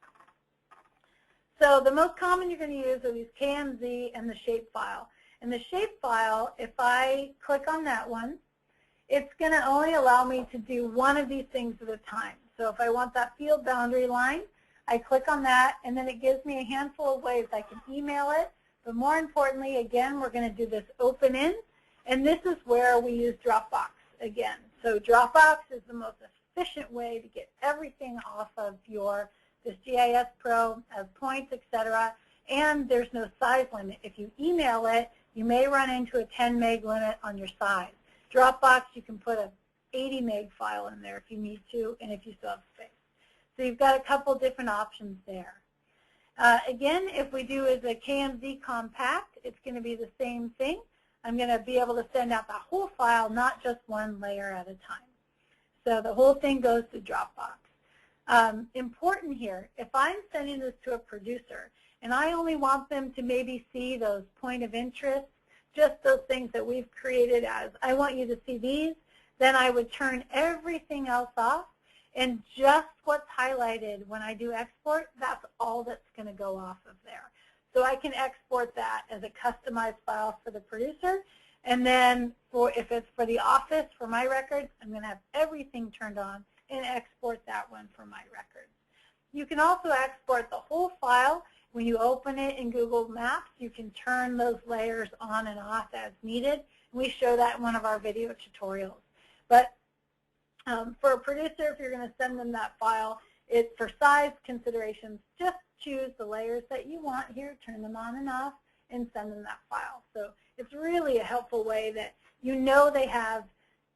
So the most common you're going to use are these KMZ and the shapefile. And the shapefile, if I click on that one, it's going to only allow me to do one of these things at a time. So if I want that field boundary line, I click on that, and then it gives me a handful of ways I can email it. But more importantly, again, we're going to do this open in, and this is where we use Dropbox again. So Dropbox is the most efficient way to get everything off of this GIS Pro as points, etc. And there's no size limit. If you email it, you may run into a 10 meg limit on your size. Dropbox, you can put a 80 meg file in there if you need to, and if you still have space. So you've got a couple different options there. Again, if we do as a KMZ compact, it's going to be the same thing. I'm going to be able to send out the whole file, not just one layer at a time. So the whole thing goes to Dropbox. Important here, if I'm sending this to a producer and I only want them to maybe see those point of interest, just those things that we've created as, I want you to see these, then I would turn everything else off, and just what's highlighted when I do export, that's all that's going to go off of there. So I can export that as a customized file for the producer, and then if it's for the office, for my records, I'm going to have everything turned on and export that one for my records. You can also export the whole file. When you open it in Google Maps, you can turn those layers on and off as needed. We show that in one of our video tutorials. But for a producer, if you're going to send them that file, it's for size considerations, just choose the layers that you want here, turn them on and off, and send them that file. So it's really a helpful way that you know they have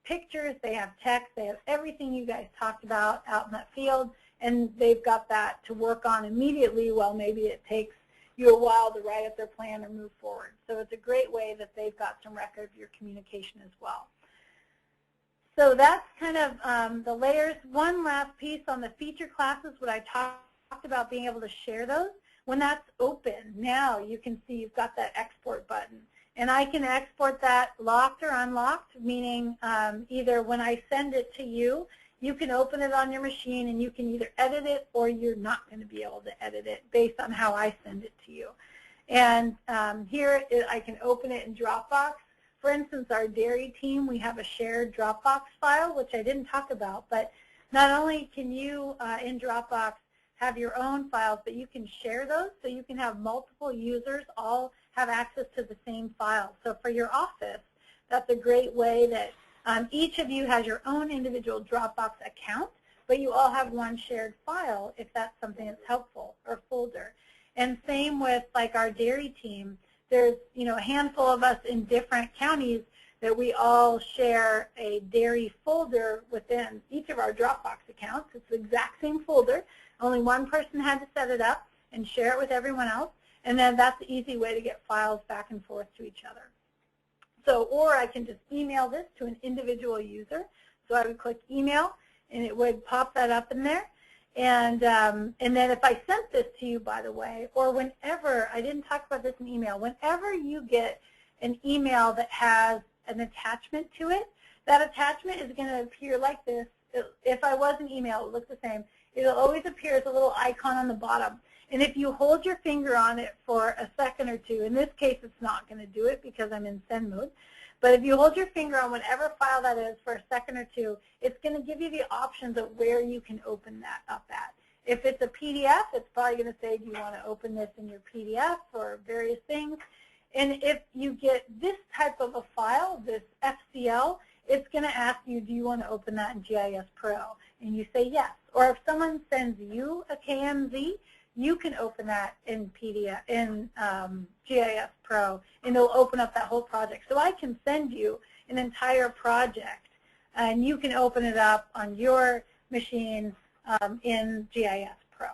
pictures, they have text, they have everything you guys talked about out in that field, and they've got that to work on immediately while maybe it takes you a while to write up their plan or move forward. So it's a great way that they've got some record of your communication as well. So that's kind of the layers. One last piece on the feature classes, what I talked about being able to share those. When that's open, now you can see you've got that export button. And I can export that locked or unlocked, meaning either when I send it to you, you can open it on your machine and you can either edit it or you're not going to be able to edit it based on how I send it to you. And here I can open it in Dropbox. For instance, our dairy team, we have a shared Dropbox file, which I didn't talk about, but not only can you in Dropbox have your own files, but you can share those, so you can have multiple users all have access to the same file. So for your office, that's a great way that each of you has your own individual Dropbox account, but you all have one shared file if that's something that's helpful, or folder. And same with like our dairy team. There's a handful of us in different counties that we all share a dairy folder within each of our Dropbox accounts. It's the exact same folder. Only one person had to set it up and share it with everyone else. And then that's the easy way to get files back and forth to each other. So, or I can just email this to an individual user. So I would click email, and it would pop that up in there. And then if I sent this to you, by the way, or whenever, I didn't talk about this in email, whenever you get an email that has an attachment to it, that attachment is going to appear like this. If I was an email, it would look the same. It'll always appear as a little icon on the bottom. And if you hold your finger on it for a second or two, in this case it's not going to do it because I'm in send mode, but if you hold your finger on whatever file that is for a second or two, it's going to give you the options of where you can open that up at. If it's a PDF, it's probably going to say, do you want to open this in your PDF or various things. And if you get this type of a file, this FCL, it's going to ask you, do you want to open that in GIS Pro? And you say yes. Or if someone sends you a KMZ, you can open that in PDF, in GIS Pro, and it'll open up that whole project. So I can send you an entire project, and you can open it up on your machine in GIS Pro.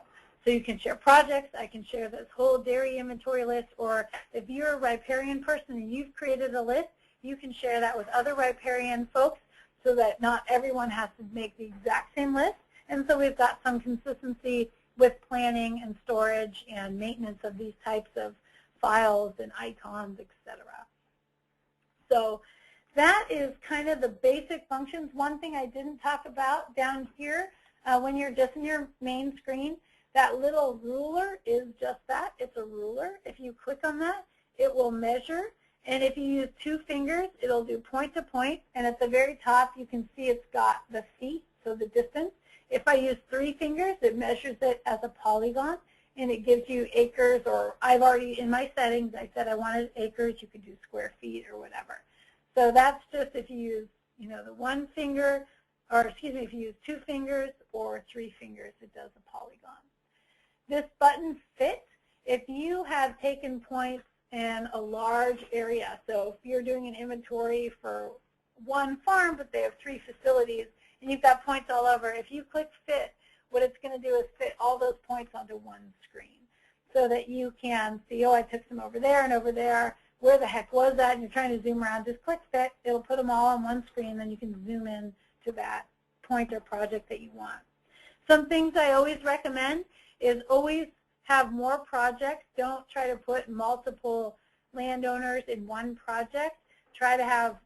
So you can share projects. I can share this whole dairy inventory list, or if you're a riparian person and you've created a list, you can share that with other riparian folks so that not everyone has to make the exact same list. And so we've got some consistency with planning and storage and maintenance of these types of files and icons, etc. So that is kind of the basic functions. One thing I didn't talk about down here, when you're just in your main screen, that little ruler is just that. It's a ruler. If you click on that, it will measure. And if you use 2 fingers, it'll do point to point. And at the very top, you can see it's got the feet, so the distance. If I use 3 fingers, it measures it as a polygon, and it gives you acres, or I've already, in my settings, I said I wanted acres. You could do square feet or whatever. So that's just if you use, the 1 finger, or excuse me, if you use 2 fingers or 3 fingers, it does a polygon. This button fit, if you have taken points in a large area, so if you're doing an inventory for 1 farm, but they have 3 facilities, and you've got points all over, if you click fit, what it's going to do is fit all those points onto 1 screen so that you can see, oh, I took some over there and over there. Where the heck was that? And you're trying to zoom around. Just click fit. It'll put them all on 1 screen, then you can zoom in to that point or project that you want. Some things I always recommend is always have more projects. Don't try to put multiple landowners in one project. Try to have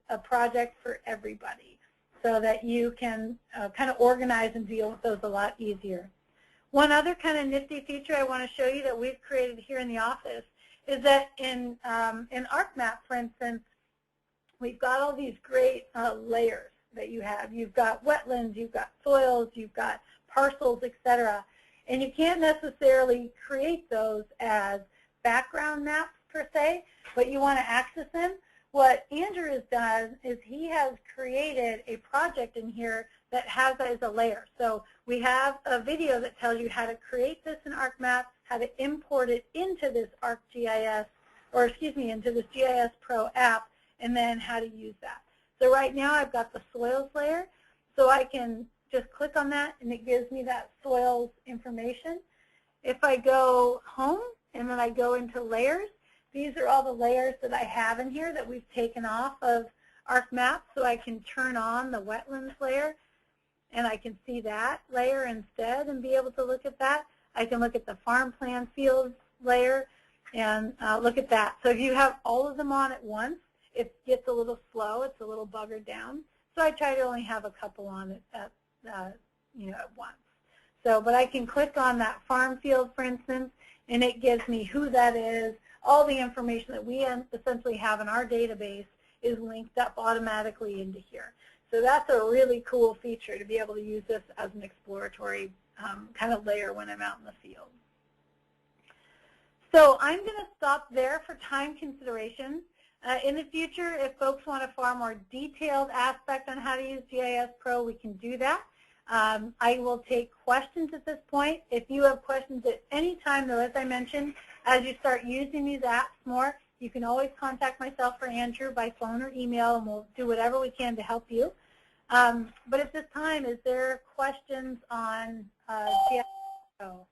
a project for everybody so that you can kind of organize and deal with those a lot easier. One other kind of nifty feature I want to show you that we've created here in the office is that in ArcMap, for instance, we've got all these great layers that you have. You've got wetlands, you've got soils, you've got parcels, etc. And you can't necessarily create those as background maps per se, but you want to access them. What Andrew has done is he has created a project in here that has that as a layer. So we have a video that tells you how to create this in ArcMap, how to import it into this ArcGIS, or excuse me, into this GIS Pro app, and then how to use that. So right now I've got the soils layer, so I can just click on that and it gives me that soils information. If I go home and then I go into layers, these are all the layers that I have in here that we've taken off of ArcMap, so I can turn on the wetlands layer and I can see that layer instead and be able to look at that. I can look at the farm plan fields layer and look at that. So if you have all of them on at once, it gets a little slow, it's a little buggered down. So I try to only have a couple on at once. So, but I can click on that farm field, for instance, and it gives me who that is. All the information that we essentially have in our database is linked up automatically into here. So that's a really cool feature to be able to use this as an exploratory kind of layer when I'm out in the field. So I'm going to stop there for time consideration. In the future, if folks want a far more detailed aspect on how to use GIS Pro, we can do that. I will take questions at this point. If you have questions at any time, though, as I mentioned, as you start using these apps more, you can always contact myself or Andrew by phone or email, and we'll do whatever we can to help you. But at this time, is there questions on GIS Pro?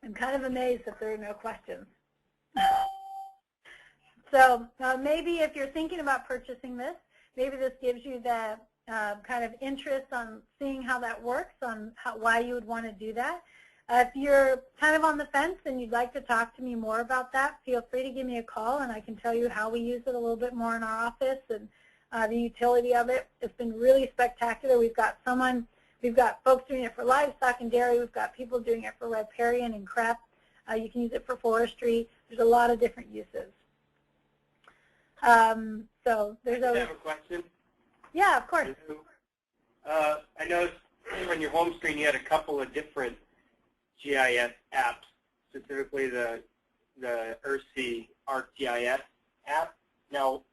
I'm kind of amazed that there are no questions. So maybe if you're thinking about purchasing this, maybe this gives you the kind of interest on seeing how that works, on why you would want to do that. If you're kind of on the fence and you'd like to talk to me more about that, feel free to give me a call and I can tell you how we use it a little bit more in our office and the utility of it. It's been really spectacular. We've got folks doing it for livestock and dairy. We've got people doing it for riparian and crep. You can use it for forestry. There's a lot of different uses. So there's I have a question. Yeah, of course. I noticed on your home screen you had a couple of different GIS apps, specifically the EarthSea ArcGIS app. Now,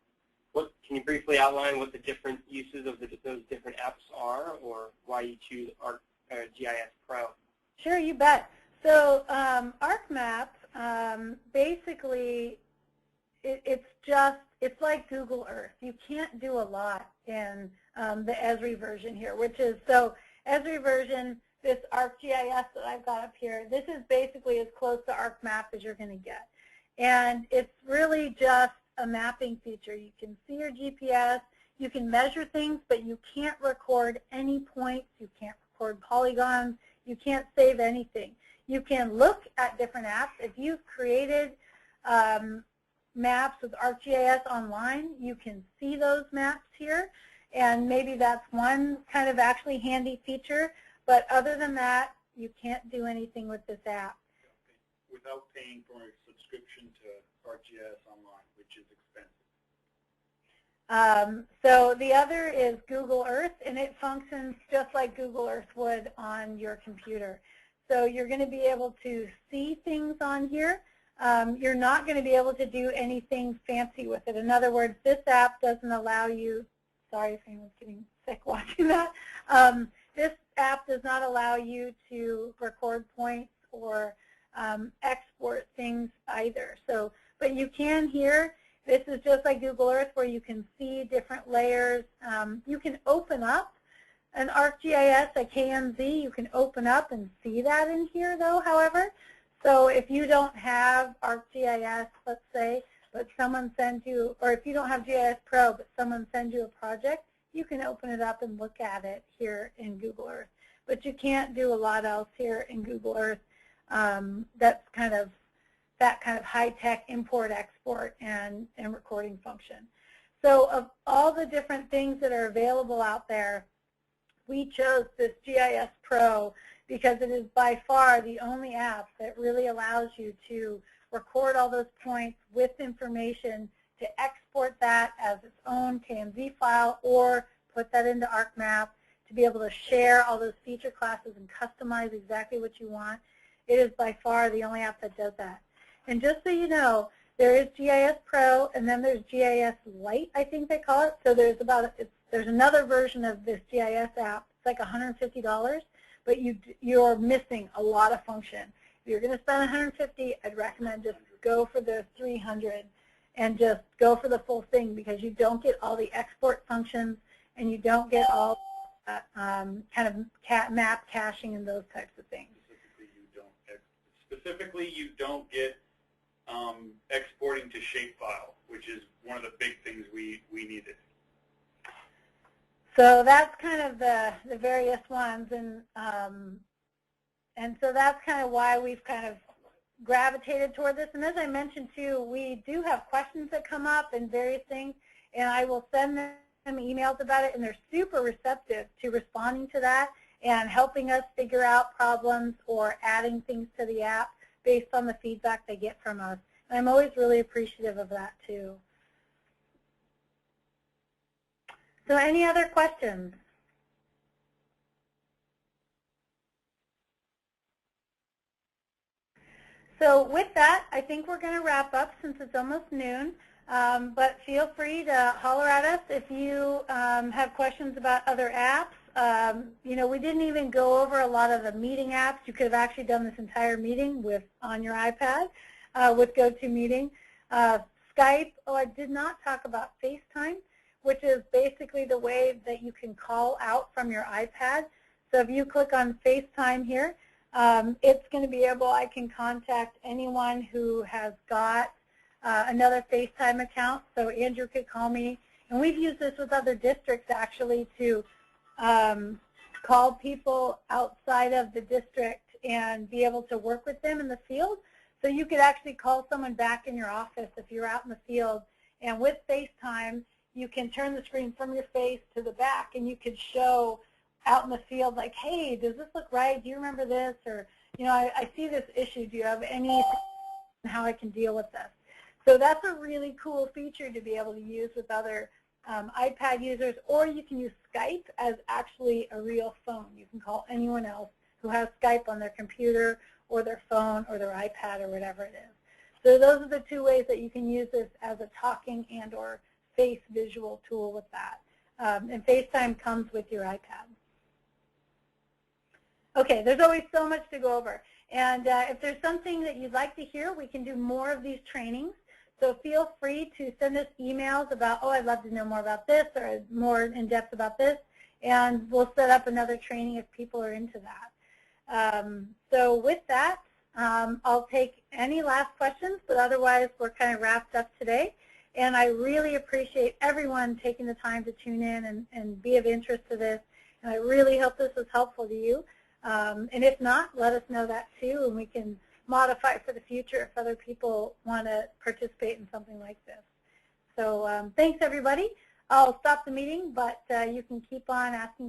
can you briefly outline what the different uses of those different apps are, or why you choose GIS Pro? Sure, you bet. So ArcMap, basically, it's like Google Earth. You can't do a lot in the Esri version here, which is, so Esri version, this ArcGIS that I've got up here, this is basically as close to ArcMap as you're going to get. And it's really just a mapping feature. You can see your GPS, you can measure things, but you can't record any points, you can't record polygons, you can't save anything. You can look at different apps. If you've created maps with ArcGIS online, you can see those maps here, and maybe that's one kind of actually handy feature, but other than that, you can't do anything with this app. Without paying for a subscription to ArcGIS Online, which is expensive. So the other is Google Earth, and it functions just like Google Earth would on your computer. So you're going to be able to see things on here. You're not going to be able to do anything fancy with it. In other words, this app doesn't allow you, sorry if anyone's getting sick watching that, this app does not allow you to record points or export things either. So, but you can here. This is just like Google Earth where you can see different layers. You can open up an ArcGIS, a KMZ, you can open up and see that in here though, however. So if you don't have ArcGIS, let's say, but someone sends you, or if you don't have GIS Pro, but someone sends you a project, you can open it up and look at it here in Google Earth. But you can't do a lot else here in Google Earth. That's kind of that kind of high-tech import-export and recording function. So of all the different things that are available out there, we chose this GIS Pro because it is by far the only app that really allows you to record all those points with information, to export that as its own KMZ file or put that into ArcMap, to be able to share all those feature classes and customize exactly what you want. It is by far the only app that does that. And just so you know, there is GIS Pro, and then there's GIS Lite, I think they call it. So there's there's another version of this GIS app. It's like $150, but you're missing a lot of function. If you're going to spend $150, I'd recommend just go for the $300 and just go for the full thing, because you don't get all the export functions and you don't get all kind of map caching and those types of things. Specifically, you don't get exporting to shapefile, which is one of the big things we needed. So that's kind of the various ones, and so that's kind of why we've kind of gravitated toward this. And as I mentioned too, we do have questions that come up and various things, and I will send them emails about it, and they're super receptive to responding to that and helping us figure out problems or adding things to the app based on the feedback they get from us. And I'm always really appreciative of that too. So any other questions? So with that, I think we're going to wrap up since it's almost noon. But feel free to holler at us if you have questions about other apps. You know, we didn't even go over a lot of the meeting apps. You could have actually done this entire meeting on your iPad with GoToMeeting. Skype, I did not talk about FaceTime, which is basically the way that you can call out from your iPad. So if you click on FaceTime here, it's going to be I can contact anyone who has got another FaceTime account. So Andrew could call me, and we've used this with other districts actually to call people outside of the district and be able to work with them in the field. So you could actually call someone back in your office if you're out in the field, and with FaceTime you can turn the screen from your face to the back, and you could show out in the field like, hey, does this look right? Do you remember this? Or, you know, I see this issue. Do you have any how I can deal with this? So that's a really cool feature to be able to use with other iPad users, or you can use Skype as actually a real phone. You can call anyone else who has Skype on their computer or their phone or their iPad or whatever it is. So those are the two ways that you can use this as a talking and or face visual tool with that. And FaceTime comes with your iPad. Okay, there's always so much to go over. And if there's something that you'd like to hear, we can do more of these trainings. So feel free to send us emails about, oh, I'd love to know more about this or more in depth about this. And we'll set up another training if people are into that. So with that, I'll take any last questions, but otherwise we're kind of wrapped up today. And I really appreciate everyone taking the time to tune in and be of interest to this. And I really hope this was helpful to you. And if not, let us know that too, and we can modify for the future if other people want to participate in something like this. So thanks, everybody. I'll stop the meeting, but you can keep on asking